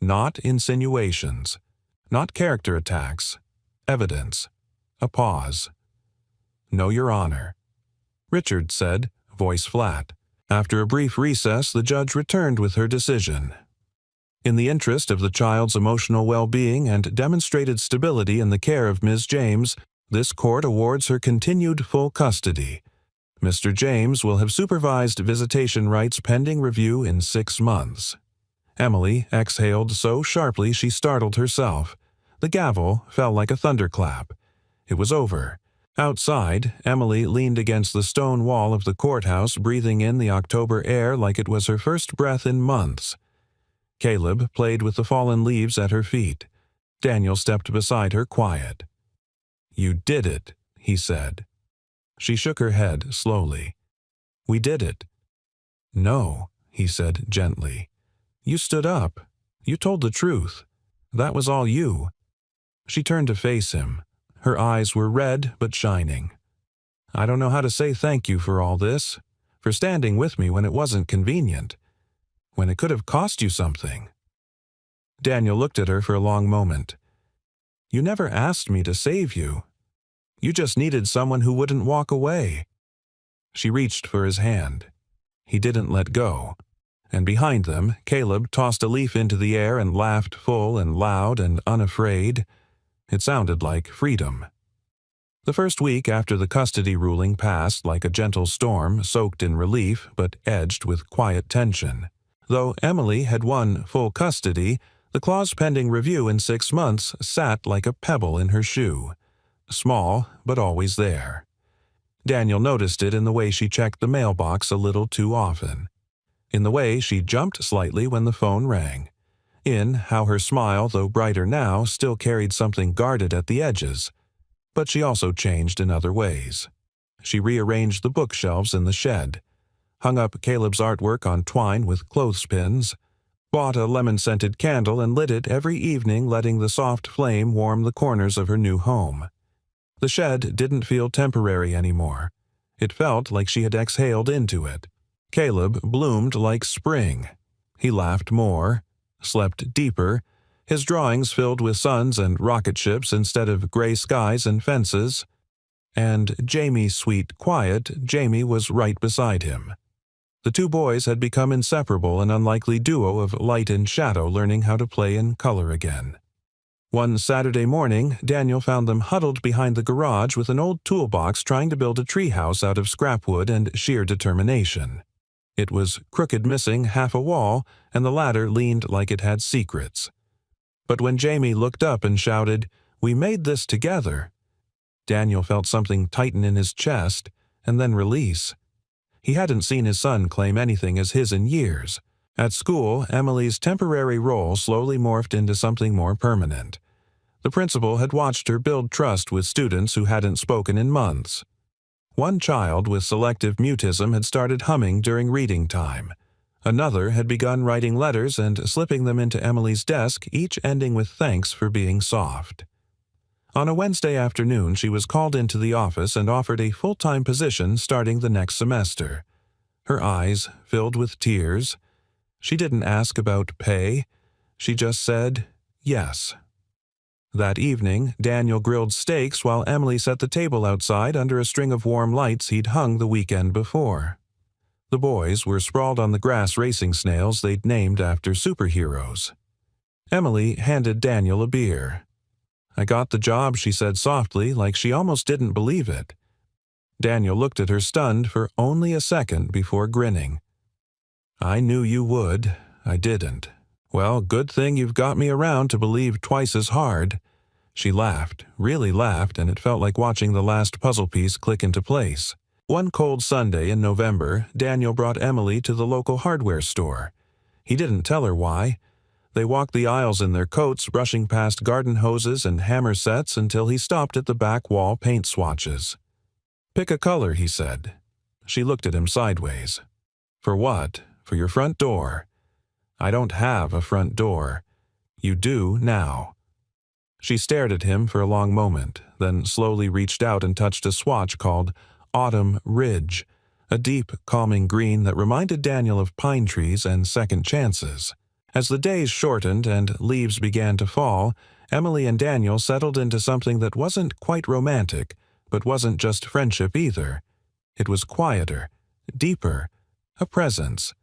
"Not insinuations. Not character attacks. Evidence." A pause. "No, Your Honor." Richard said, voice flat. After a brief recess, the judge returned with her decision. In the interest of the child's emotional well-being and demonstrated stability in the care of Ms. James, this court awards her continued full custody. Mr. James will have supervised visitation rights pending review in 6 months. Emily exhaled so sharply she startled herself. The gavel fell like a thunderclap. It was over. Outside, Emily leaned against the stone wall of the courthouse, breathing in the October air like it was her first breath in months. Caleb played with the fallen leaves at her feet. Daniel stepped beside her, quiet. "You did it," he said. She shook her head slowly. "We did it." "No," he said gently. "You stood up. You told the truth. That was all you." She turned to face him. Her eyes were red but shining. "I don't know how to say thank you for all this, for standing with me when it wasn't convenient, when it could have cost you something." Daniel looked at her for a long moment. "You never asked me to save you. You just needed someone who wouldn't walk away." She reached for his hand. He didn't let go. And behind them, Caleb tossed a leaf into the air and laughed full and loud and unafraid. It sounded like freedom. The first week after the custody ruling passed like a gentle storm, soaked in relief but edged with quiet tension. Though Emily had won full custody, the clause pending review in 6 months sat like a pebble in her shoe. Small, but always there. Daniel noticed it in the way she checked the mailbox a little too often. In the way she jumped slightly when the phone rang. In how her smile, though brighter now, still carried something guarded at the edges. But she also changed in other ways. She rearranged the bookshelves in the shed, hung up Caleb's artwork on twine with clothespins, bought a lemon-scented candle and lit it every evening, letting the soft flame warm the corners of her new home. The shed didn't feel temporary anymore. It felt like she had exhaled into it. Caleb bloomed like spring. He laughed more, slept deeper, his drawings filled with suns and rocket ships instead of gray skies and fences. And Jamie, sweet, quiet, Jamie was right beside him. The two boys had become inseparable, an unlikely duo of light and shadow learning how to play in color again. One Saturday morning, Daniel found them huddled behind the garage with an old toolbox trying to build a treehouse out of scrap wood and sheer determination. It was crooked, missing half a wall, and the ladder leaned like it had secrets. But when Jamie looked up and shouted, "We made this together," Daniel felt something tighten in his chest and then release. He hadn't seen his son claim anything as his in years. At school, Emily's temporary role slowly morphed into something more permanent. The principal had watched her build trust with students who hadn't spoken in months. One child with selective mutism had started humming during reading time. Another had begun writing letters and slipping them into Emily's desk, each ending with thanks for being soft. On a Wednesday afternoon, she was called into the office and offered a full-time position starting the next semester. Her eyes filled with tears. She didn't ask about pay. She just said, yes. That evening, Daniel grilled steaks while Emily set the table outside under a string of warm lights he'd hung the weekend before. The boys were sprawled on the grass racing snails they'd named after superheroes. Emily handed Daniel a beer. "I got the job," she said softly, like she almost didn't believe it. Daniel looked at her stunned for only a second before grinning. "I knew you would. I didn't. Well, good thing you've got me around to believe twice as hard." She laughed, really laughed, and it felt like watching the last puzzle piece click into place. One cold Sunday in November, Daniel brought Emily to the local hardware store. He didn't tell her why. They walked the aisles in their coats, brushing past garden hoses and hammer sets until he stopped at the back wall paint swatches. "Pick a color," he said. She looked at him sideways. "For what? For your front door." "I don't have a front door." "You do now." She stared at him for a long moment, then slowly reached out and touched a swatch called Autumn Ridge, a deep, calming green that reminded Daniel of pine trees and second chances. As the days shortened and leaves began to fall, Emily and Daniel settled into something that wasn't quite romantic, but wasn't just friendship either. It was quieter, deeper, a presence,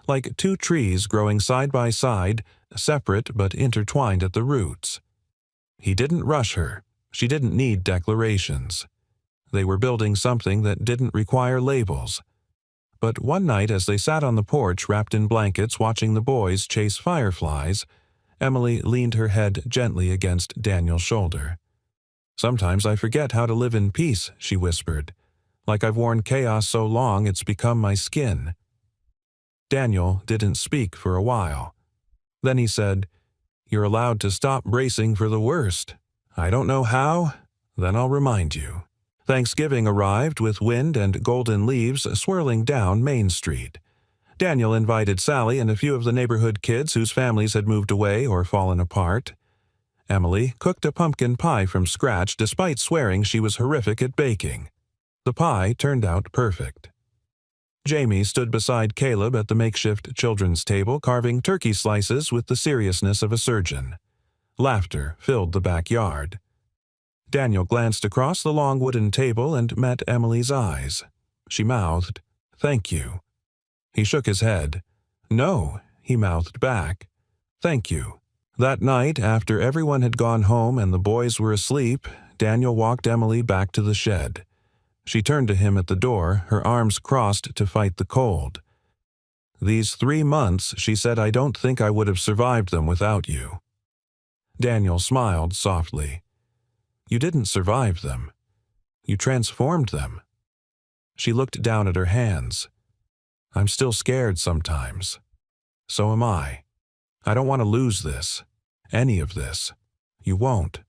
like two trees growing side by side, separate but intertwined at the roots. He didn't rush her. She didn't need declarations. They were building something that didn't require labels. But one night as they sat on the porch wrapped in blankets watching the boys chase fireflies, Emily leaned her head gently against Daniel's shoulder. "Sometimes I forget how to live in peace," she whispered. "Like I've worn chaos so long it's become my skin." Daniel didn't speak for a while. Then he said, "You're allowed to stop bracing for the worst." "I don't know how. Then I'll remind you." Thanksgiving arrived with wind and golden leaves swirling down Main Street. Daniel invited Sally and a few of the neighborhood kids whose families had moved away or fallen apart. Emily cooked a pumpkin pie from scratch despite swearing she was horrific at baking. The pie turned out perfect. Jamie stood beside Caleb at the makeshift children's table, carving turkey slices with the seriousness of a surgeon. Laughter filled the backyard. Daniel glanced across the long wooden table and met Emily's eyes. She mouthed, "Thank you." He shook his head. "No," he mouthed back. "Thank you." That night, after everyone had gone home and the boys were asleep, Daniel walked Emily back to the shed. She turned to him at the door, her arms crossed to fight the cold. "These 3 months," she said, "I don't think I would have survived them without you." Daniel smiled softly. "You didn't survive them. You transformed them." She looked down at her hands. "I'm still scared sometimes. So am I. I don't want to lose this. Any of this. You won't."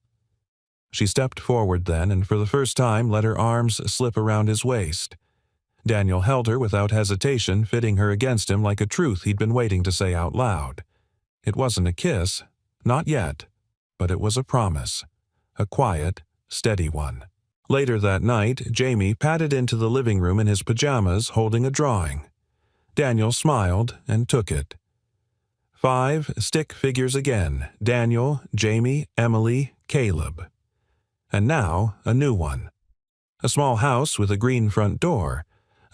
She stepped forward then, and for the first time let her arms slip around his waist. Daniel held her without hesitation, fitting her against him like a truth he'd been waiting to say out loud. It wasn't a kiss, not yet, but it was a promise. A quiet, steady one. Later that night, Jamie padded into the living room in his pajamas, holding a drawing. Daniel smiled and took it. 5 stick figures again: Daniel, Jamie, Emily, Caleb. And now a new one. A small house with a green front door.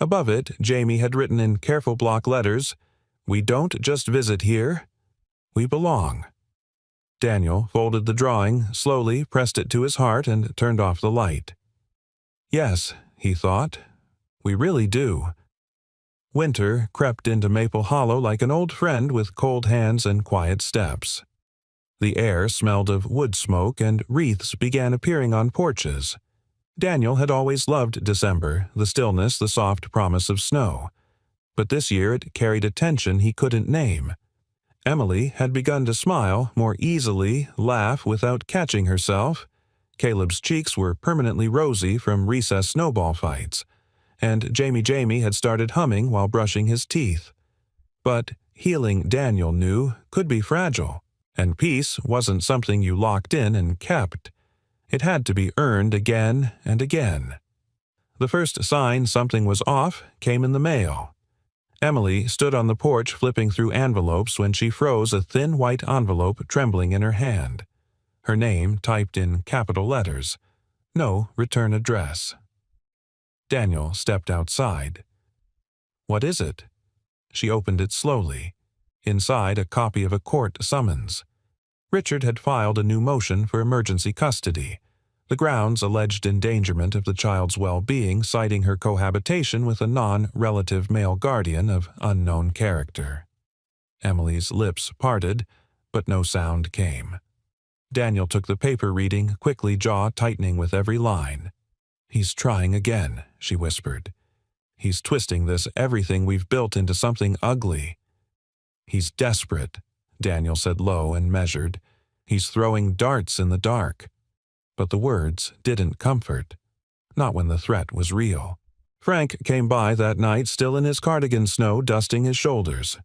Above it, Jamie had written in careful block letters, "We don't just visit here. We belong." Daniel folded the drawing, slowly pressed it to his heart, and turned off the light. "Yes," he thought, "we really do." Winter crept into Maple Hollow like an old friend with cold hands and quiet steps. The air smelled of wood smoke, and wreaths began appearing on porches. Daniel had always loved December, the stillness, the soft promise of snow. But this year it carried a tension he couldn't name. Emily had begun to smile more easily, laugh without catching herself. Caleb's cheeks were permanently rosy from recess snowball fights, and Jamie had started humming while brushing his teeth. But healing, Daniel knew, could be fragile. And peace wasn't something you locked in and kept. It had to be earned again and again. The first sign something was off came in the mail. Emily stood on the porch flipping through envelopes when she froze a thin white envelope trembling in her hand. Her name typed in capital letters. No return address. Daniel stepped outside. "What is it?" She opened it slowly. Inside, a copy of a court summons. Richard had filed a new motion for emergency custody. The grounds alleged endangerment of the child's well-being, citing her cohabitation with a non-relative male guardian of unknown character. Emily's lips parted, but no sound came. Daniel took the paper, reading, quickly, jaw tightening with every line. "He's trying again," she whispered. "He's twisting this everything we've built into something ugly." "He's desperate," Daniel said low and measured. "He's throwing darts in the dark." But the words didn't comfort. Not when the threat was real. Frank came by that night, still in his cardigan snow, dusting his shoulders.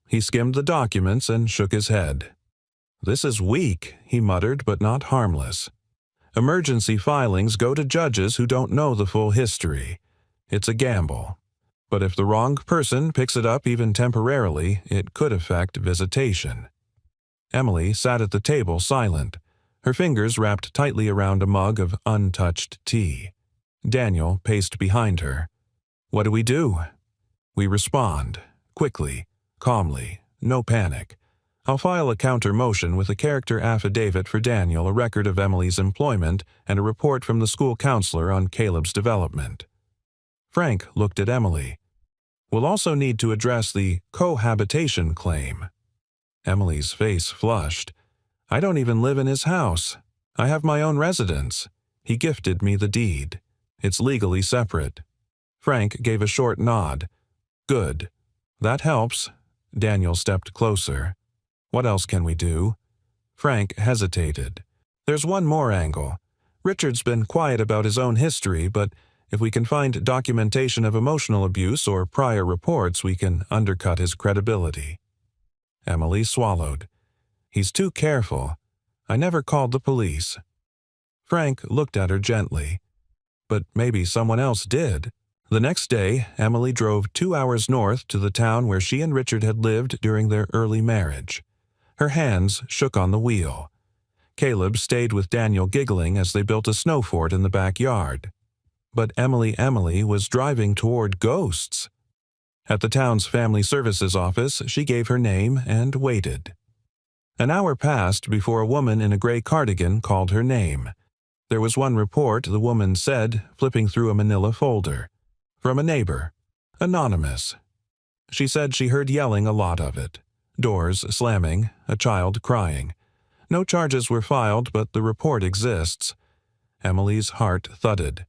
He skimmed the documents and shook his head. "This is weak," he muttered, "but not harmless. Emergency filings go to judges who don't know the full history. It's a gamble. But if the wrong person picks it up even temporarily, it could affect visitation." Emily sat at the table silent, her fingers wrapped tightly around a mug of untouched tea. Daniel paced behind her. "What do we do?" "We respond. Quickly. Calmly. No panic. I'll file a counter-motion with a character affidavit for Daniel, a record of Emily's employment, and a report from the school counselor on Caleb's development." Frank looked at Emily. "We'll also need to address the cohabitation claim." Emily's face flushed. "I don't even live in his house. I have my own residence. He gifted me the deed. It's legally separate." Frank gave a short nod. "Good. That helps." Daniel stepped closer. "What else can we do?" Frank hesitated. "There's one more angle. Richard's been quiet about his own history, but if we can find documentation of emotional abuse or prior reports, we can undercut his credibility." Emily swallowed. "He's too careful. I never called the police." Frank looked at her gently. "But maybe someone else did." The next day, Emily drove 2 hours north to the town where she and Richard had lived during their early marriage. Her hands shook on the wheel. Caleb stayed with Daniel giggling as they built a snow fort in the backyard. But Emily was driving toward ghosts. At the town's family services office, she gave her name and waited. An hour passed before a woman in a gray cardigan called her name. There was one report, the woman said, flipping through a manila folder. From a neighbor. Anonymous. She said she heard yelling a lot of it. Doors slamming, a child crying. No charges were filed, but the report exists. Emily's heart thudded.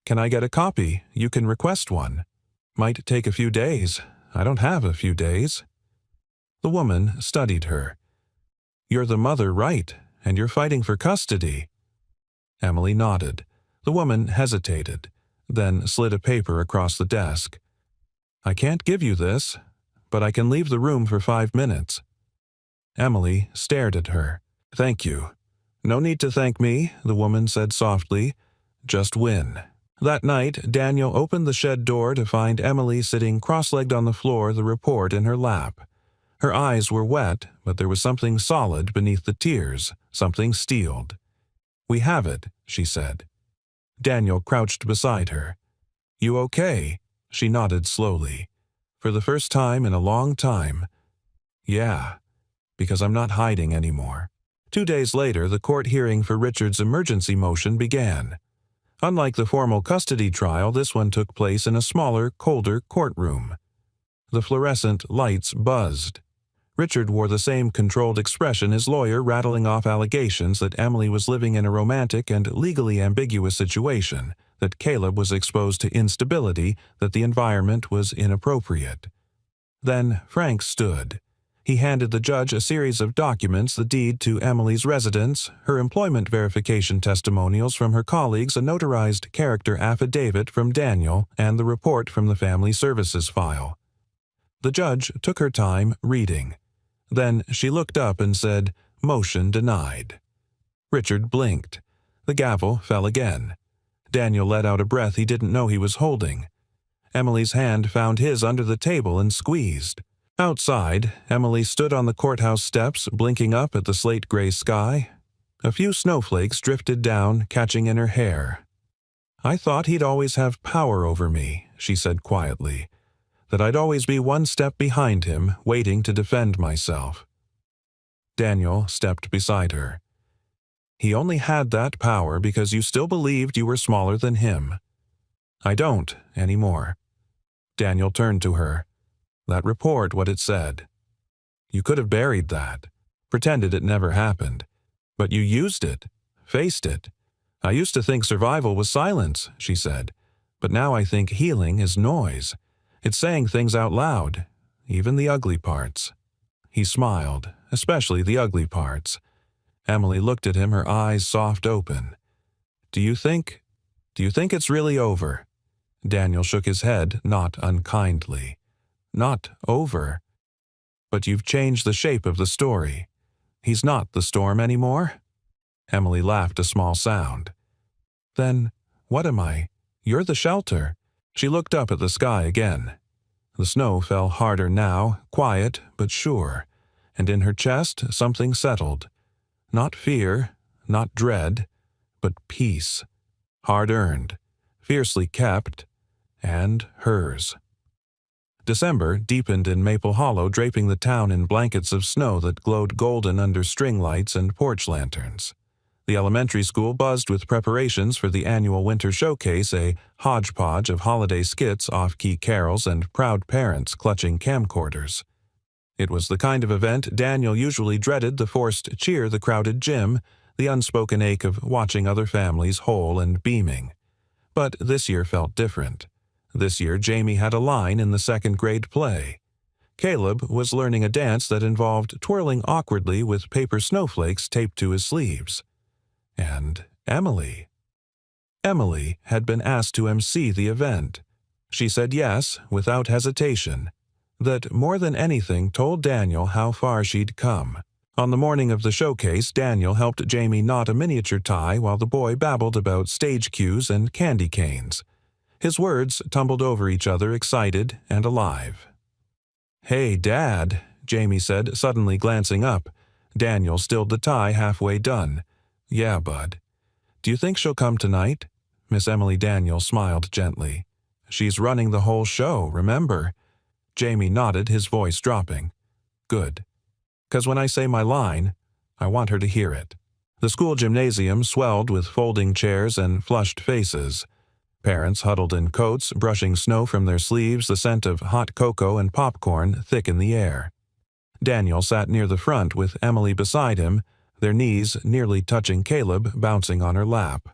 Can I get a copy? You can request one. Might take a few days. I don't have a few days. The woman studied her. You're the mother, right? And you're fighting for custody. Emily nodded. The woman hesitated, then slid a paper across the desk. I can't give you this, but I can leave the room for 5 minutes. Emily stared at her. Thank you. No need to thank me, the woman said softly. Just win. That night, Daniel opened the shed door to find Emily sitting cross-legged on the floor, the report in her lap. Her eyes were wet, but there was something solid beneath the tears, something steeled. We have it, she said. Daniel crouched beside her. You okay? She nodded slowly. For the first time in a long time. Yeah, because I'm not hiding anymore. 2 days later, the court hearing for Richard's emergency motion began. Unlike the formal custody trial, this one took place in a smaller, colder courtroom. The fluorescent lights buzzed. Richard wore the same controlled expression, his lawyer rattling off allegations that Emily was living in a romantic and legally ambiguous situation, that Caleb was exposed to instability, that the environment was inappropriate. Then Frank stood. He handed the judge a series of documents, the deed to Emily's residence, her employment verification testimonials from her colleagues, a notarized character affidavit from Daniel, and the report from the family services file. The judge took her time reading. Then she looked up and said, "Motion denied." Richard blinked. The gavel fell again. Daniel let out a breath he didn't know he was holding. Emily's hand found his under the table and squeezed. Outside, Emily stood on the courthouse steps, blinking up at the slate-gray sky. A few snowflakes drifted down, catching in her hair. I thought he'd always have power over me, she said quietly, that I'd always be one step behind him, waiting to defend myself. Daniel stepped beside her. He only had that power because you still believed you were smaller than him. I don't anymore. Daniel turned to her. That report, what it said. You could have buried that, pretended it never happened. But you used it, faced it. I used to think survival was silence, she said. But now I think healing is noise. It's saying things out loud, even the ugly parts. He smiled, especially the ugly parts. Emily looked at him, her eyes soft open. Do you think it's really over? Daniel shook his head, not unkindly. Not over. But you've changed the shape of the story. He's not the storm anymore? Emily laughed a small sound. Then, what am I? You're the shelter. She looked up at the sky again. The snow fell harder now, quiet but sure, and in her chest something settled. Not fear, not dread, but peace. Hard-earned, fiercely kept, and hers. December deepened in Maple Hollow, draping the town in blankets of snow that glowed golden under string lights and porch lanterns. The elementary school buzzed with preparations for the annual winter showcase, a hodgepodge of holiday skits, off-key carols, and proud parents clutching camcorders. It was the kind of event Daniel usually dreaded, the forced cheer, the crowded gym, the unspoken ache of watching other families whole and beaming. But this year felt different. This year, Jamie had a line in the second-grade play. Caleb was learning a dance that involved twirling awkwardly with paper snowflakes taped to his sleeves. And Emily. Emily had been asked to MC the event. She said yes, without hesitation. That more than anything told Daniel how far she'd come. On the morning of the showcase, Daniel helped Jamie knot a miniature tie while the boy babbled about stage cues and candy canes. His words tumbled over each other, excited and alive. "Hey, Dad," Jamie said, suddenly glancing up. Daniel stilled the tie halfway done. "Yeah, bud. Do you think she'll come tonight?" Miss Emily Daniel smiled gently. "She's running the whole show, remember?" Jamie nodded, his voice dropping. "Good. 'Cause when I say my line, I want her to hear it." The school gymnasium swelled with folding chairs and flushed faces. Parents huddled in coats, brushing snow from their sleeves, the scent of hot cocoa and popcorn thick in the air. Daniel sat near the front with Emily beside him, their knees nearly touching Caleb, bouncing on her lap.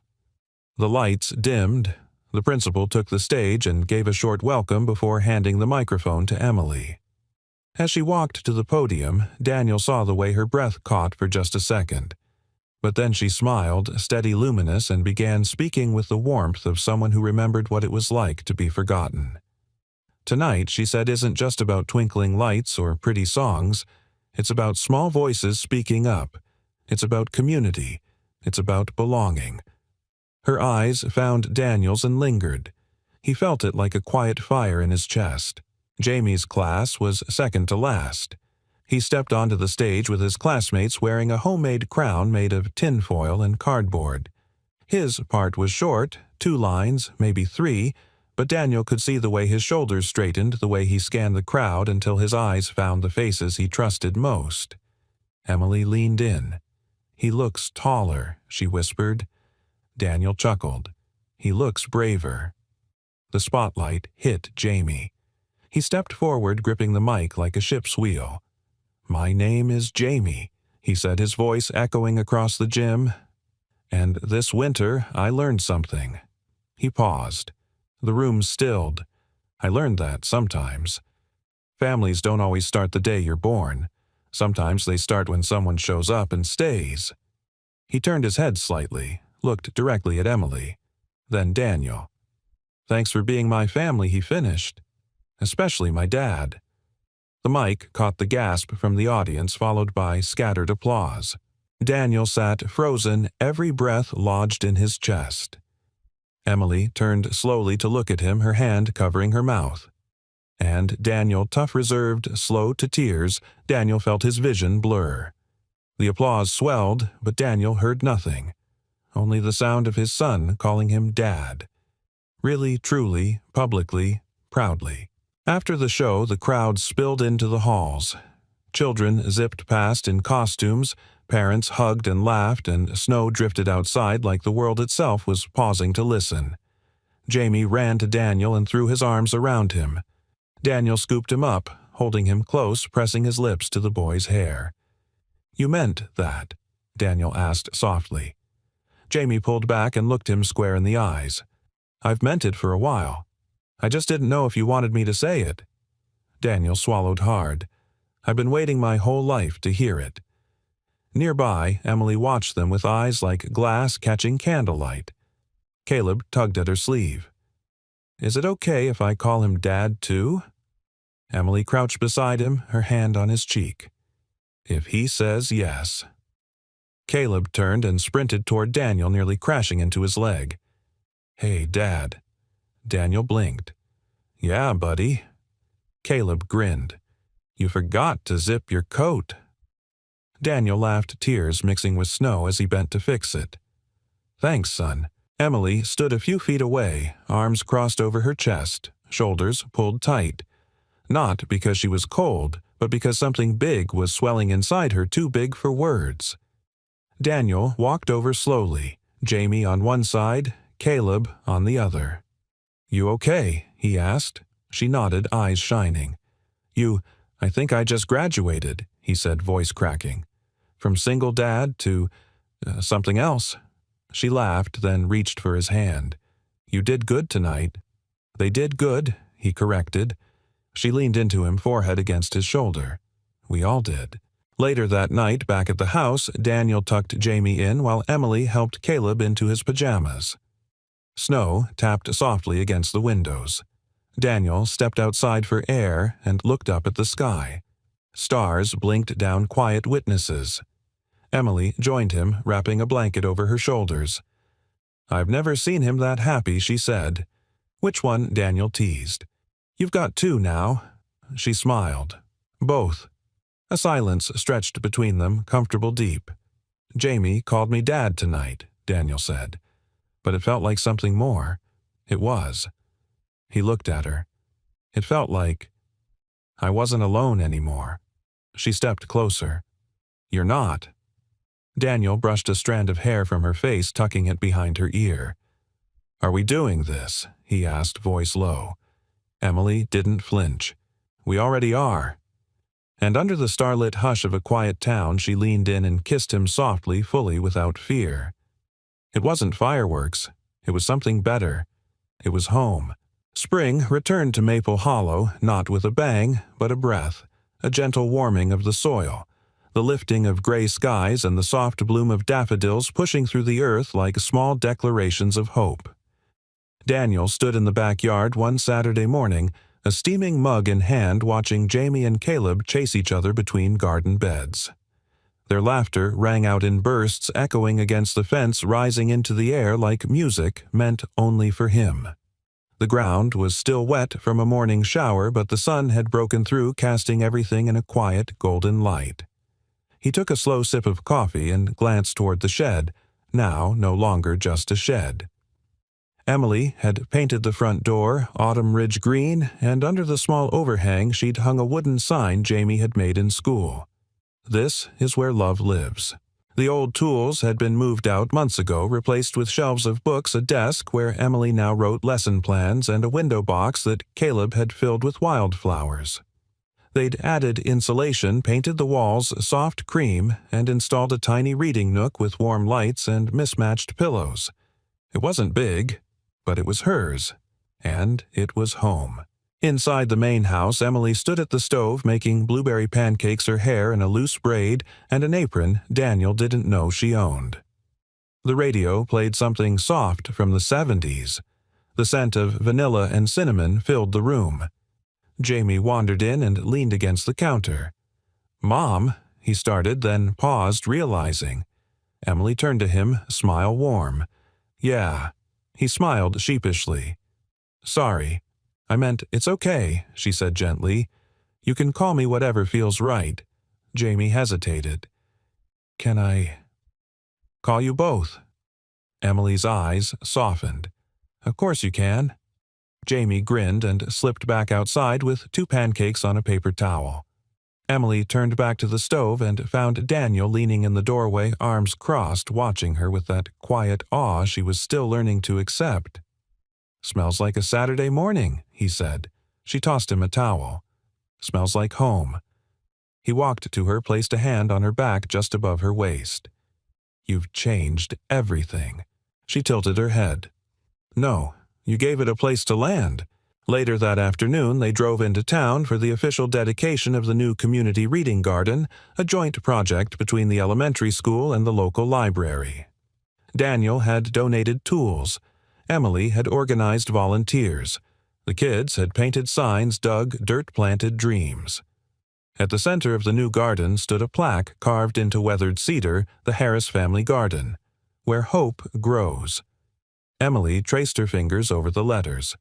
The lights dimmed. The principal took the stage and gave a short welcome before handing the microphone to Emily. As she walked to the podium, Daniel saw the way her breath caught for just a second. But then she smiled, steady, luminous, and began speaking with the warmth of someone who remembered what it was like to be forgotten. Tonight, she said, isn't just about twinkling lights or pretty songs. It's about small voices speaking up. It's about community. It's about belonging. Her eyes found Daniel's and lingered. He felt it like a quiet fire in his chest. Jamie's class was second to last. He stepped onto the stage with his classmates wearing a homemade crown made of tinfoil and cardboard. His part was short, 2 lines, maybe 3, but Daniel could see the way his shoulders straightened, the way he scanned the crowd until his eyes found the faces he trusted most. Emily leaned in. "He looks taller," she whispered. Daniel chuckled. "He looks braver." The spotlight hit Jamie. He stepped forward, gripping the mic like a ship's wheel. "My name is Jamie," he said, his voice echoing across the gym. "And this winter I learned something." He paused. The room stilled. "I learned that sometimes. Families don't always start the day you're born. Sometimes they start when someone shows up and stays." He turned his head slightly, looked directly at Emily. Then Daniel. "Thanks for being my family," he finished. "Especially my dad." The mic caught the gasp from the audience, followed by scattered applause. Daniel sat frozen, every breath lodged in his chest. Emily turned slowly to look at him, her hand covering her mouth. And Daniel, tough, reserved, slow to tears, Daniel felt his vision blur. The applause swelled, but Daniel heard nothing. Only the sound of his son calling him Dad. Really, truly, publicly, proudly. After the show, the crowd spilled into the halls. Children zipped past in costumes, parents hugged and laughed, and snow drifted outside like the world itself was pausing to listen. Jamie ran to Daniel and threw his arms around him. Daniel scooped him up, holding him close, pressing his lips to the boy's hair. "You meant that?" Daniel asked softly. Jamie pulled back and looked him square in the eyes. "I've meant it for a while. I just didn't know if you wanted me to say it." Daniel swallowed hard. "I've been waiting my whole life to hear it." Nearby, Emily watched them with eyes like glass catching candlelight. Caleb tugged at her sleeve. "Is it okay if I call him Dad, too?" Emily crouched beside him, her hand on his cheek. "If he says yes." Caleb turned and sprinted toward Daniel, nearly crashing into his leg. "Hey, Dad." Daniel blinked. "Yeah, buddy." Caleb grinned. "You forgot to zip your coat." Daniel laughed, tears mixing with snow as he bent to fix it. "Thanks, son." Emily stood a few feet away, arms crossed over her chest, shoulders pulled tight. Not because she was cold, but because something big was swelling inside her, too big for words. Daniel walked over slowly, Jamie on one side, Caleb on the other. "You okay?" he asked. She nodded, eyes shining. I think I just graduated," he said, voice cracking. "From single dad to something else." She laughed, then reached for his hand. "You did good tonight." "They did good," he corrected. She leaned into him, forehead against his shoulder. "We all did." Later that night, back at the house, Daniel tucked Jamie in while Emily helped Caleb into his pajamas. Snow tapped softly against the windows. Daniel stepped outside for air and looked up at the sky. Stars blinked down, quiet witnesses. Emily joined him, wrapping a blanket over her shoulders. "I've never seen him that happy," she said. "Which one?" Daniel teased. "You've got two now." She smiled. "Both." A silence stretched between them, comfortable deep. "Jamie called me Dad tonight," Daniel said. But it felt like something more. It was. He looked at her. It felt like I wasn't alone anymore. She stepped closer. "You're not." Daniel brushed a strand of hair from her face, tucking it behind her ear. "Are we doing this?" he asked, voice low. Emily didn't flinch. "We already are." And under the starlit hush of a quiet town, she leaned in and kissed him softly, fully, without fear. It wasn't fireworks. It was something better. It was home. Spring returned to Maple Hollow, not with a bang, but a breath, a gentle warming of the soil, the lifting of gray skies and the soft bloom of daffodils pushing through the earth like small declarations of hope. Daniel stood in the backyard one Saturday morning, a steaming mug in hand, watching Jamie and Caleb chase each other between garden beds. Their laughter rang out in bursts, echoing against the fence, rising into the air like music meant only for him. The ground was still wet from a morning shower, but the sun had broken through, casting everything in a quiet, golden light. He took a slow sip of coffee and glanced toward the shed, now no longer just a shed. Emily had painted the front door autumn ridge green, and under the small overhang she'd hung a wooden sign Jamie had made in school. "This is where love lives." The old tools had been moved out months ago, replaced with shelves of books, a desk where Emily now wrote lesson plans, and a window box that Caleb had filled with wildflowers. They'd added insulation, painted the walls soft cream, and installed a tiny reading nook with warm lights and mismatched pillows. It wasn't big, but it was hers, and it was home. Inside the main house, Emily stood at the stove making blueberry pancakes, her hair in a loose braid and an apron Daniel didn't know she owned. The radio played something soft from the 70s. The scent of vanilla and cinnamon filled the room. Jamie wandered in and leaned against the counter. "Mom," he started, then paused, realizing. Emily turned to him, smile warm. "Yeah." He smiled sheepishly. "Sorry. I meant it's okay," she said gently. "You can call me whatever feels right." Jamie hesitated. "Can I call you both?" Emily's eyes softened. "Of course you can." Jamie grinned and slipped back outside with 2 pancakes on a paper towel. Emily turned back to the stove and found Daniel leaning in the doorway, arms crossed, watching her with that quiet awe she was still learning to accept. "Smells like a Saturday morning," he said. She tossed him a towel. "Smells like home." He walked to her, placed a hand on her back just above her waist. "You've changed everything." She tilted her head. "No, you gave it a place to land." Later that afternoon, they drove into town for the official dedication of the new community reading garden, a joint project between the elementary school and the local library. Daniel had donated tools. Emily had organized volunteers. The kids had painted signs, dug dirt-planted dreams. At the center of the new garden stood a plaque carved into weathered cedar, the Harris family garden, where hope grows. Emily traced her fingers over the letters.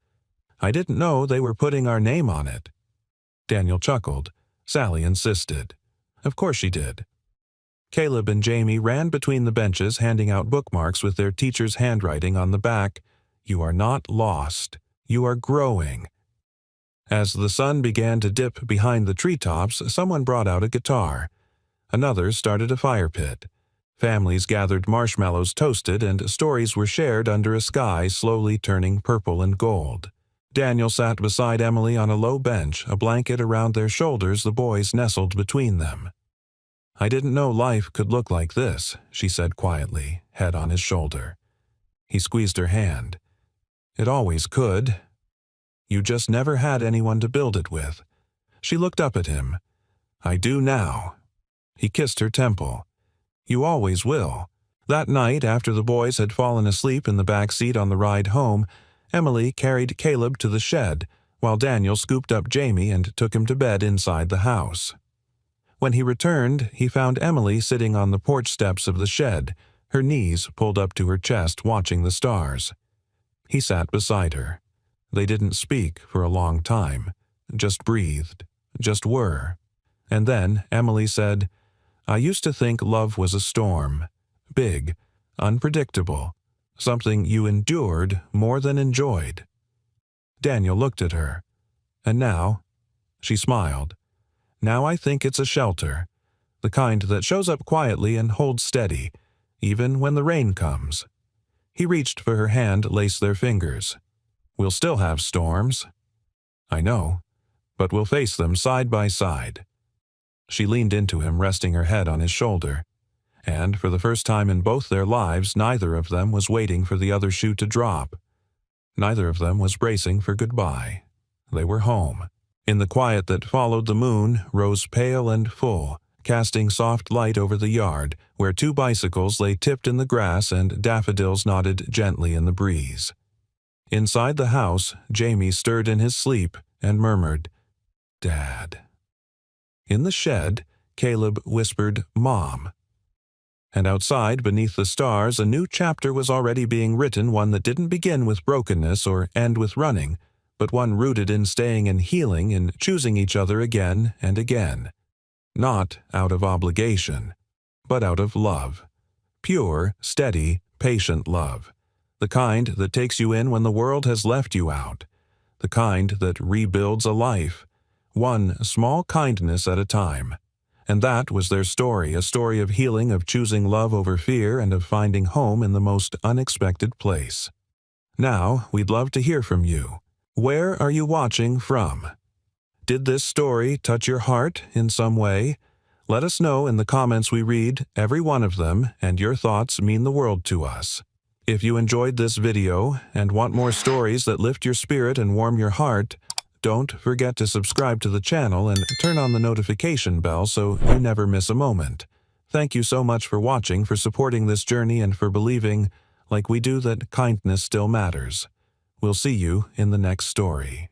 "I didn't know they were putting our name on it." Daniel chuckled. Sally insisted. Of course she did. Caleb and Jamie ran between the benches, handing out bookmarks with their teacher's handwriting on the back. "You are not lost. You are growing." As the sun began to dip behind the treetops, someone brought out a guitar. Another started a fire pit. Families gathered marshmallows toasted, and stories were shared under a sky slowly turning purple and gold. Daniel sat beside Emily on a low bench, a blanket around their shoulders, the boys nestled between them. "I didn't know life could look like this," she said quietly, head on his shoulder. He squeezed her hand. "It always could. You just never had anyone to build it with." She looked up at him. "I do now." He kissed her temple. "You always will." That night, after the boys had fallen asleep in the back seat on the ride home, Emily carried Caleb to the shed, while Daniel scooped up Jamie and took him to bed inside the house. When he returned, he found Emily sitting on the porch steps of the shed, her knees pulled up to her chest, watching the stars. He sat beside her. They didn't speak for a long time, just breathed, just were. And then Emily said, "I used to think love was a storm, big, unpredictable, something you endured more than enjoyed." Daniel looked at her. "And now?" She smiled. "Now I think it's a shelter, the kind that shows up quietly and holds steady, even when the rain comes." He reached for her hand, laced their fingers. "We'll still have storms." "I know, but we'll face them side by side." She leaned into him, resting her head on his shoulder. And for the first time in both their lives, neither of them was waiting for the other shoe to drop. Neither of them was bracing for goodbye. They were home. In the quiet that followed, the moon rose pale and full, casting soft light over the yard, where 2 bicycles lay tipped in the grass and daffodils nodded gently in the breeze. Inside the house, Jamie stirred in his sleep and murmured, "Dad." In the shed, Caleb whispered, "Mom." And outside, beneath the stars, a new chapter was already being written, one that didn't begin with brokenness or end with running, but one rooted in staying and healing, in choosing each other again and again. Not out of obligation, but out of love. Pure, steady, patient love. The kind that takes you in when the world has left you out. The kind that rebuilds a life, one small kindness at a time. And that was their story, a story of healing, of choosing love over fear, and of finding home in the most unexpected place. Now, we'd love to hear from you. Where are you watching from? Did this story touch your heart in some way? Let us know in the comments. We read every one of them, and your thoughts mean the world to us. If you enjoyed this video and want more stories that lift your spirit and warm your heart, don't forget to subscribe to the channel and turn on the notification bell so you never miss a moment. Thank you so much for watching, for supporting this journey, and for believing, like we do, that kindness still matters. We'll see you in the next story.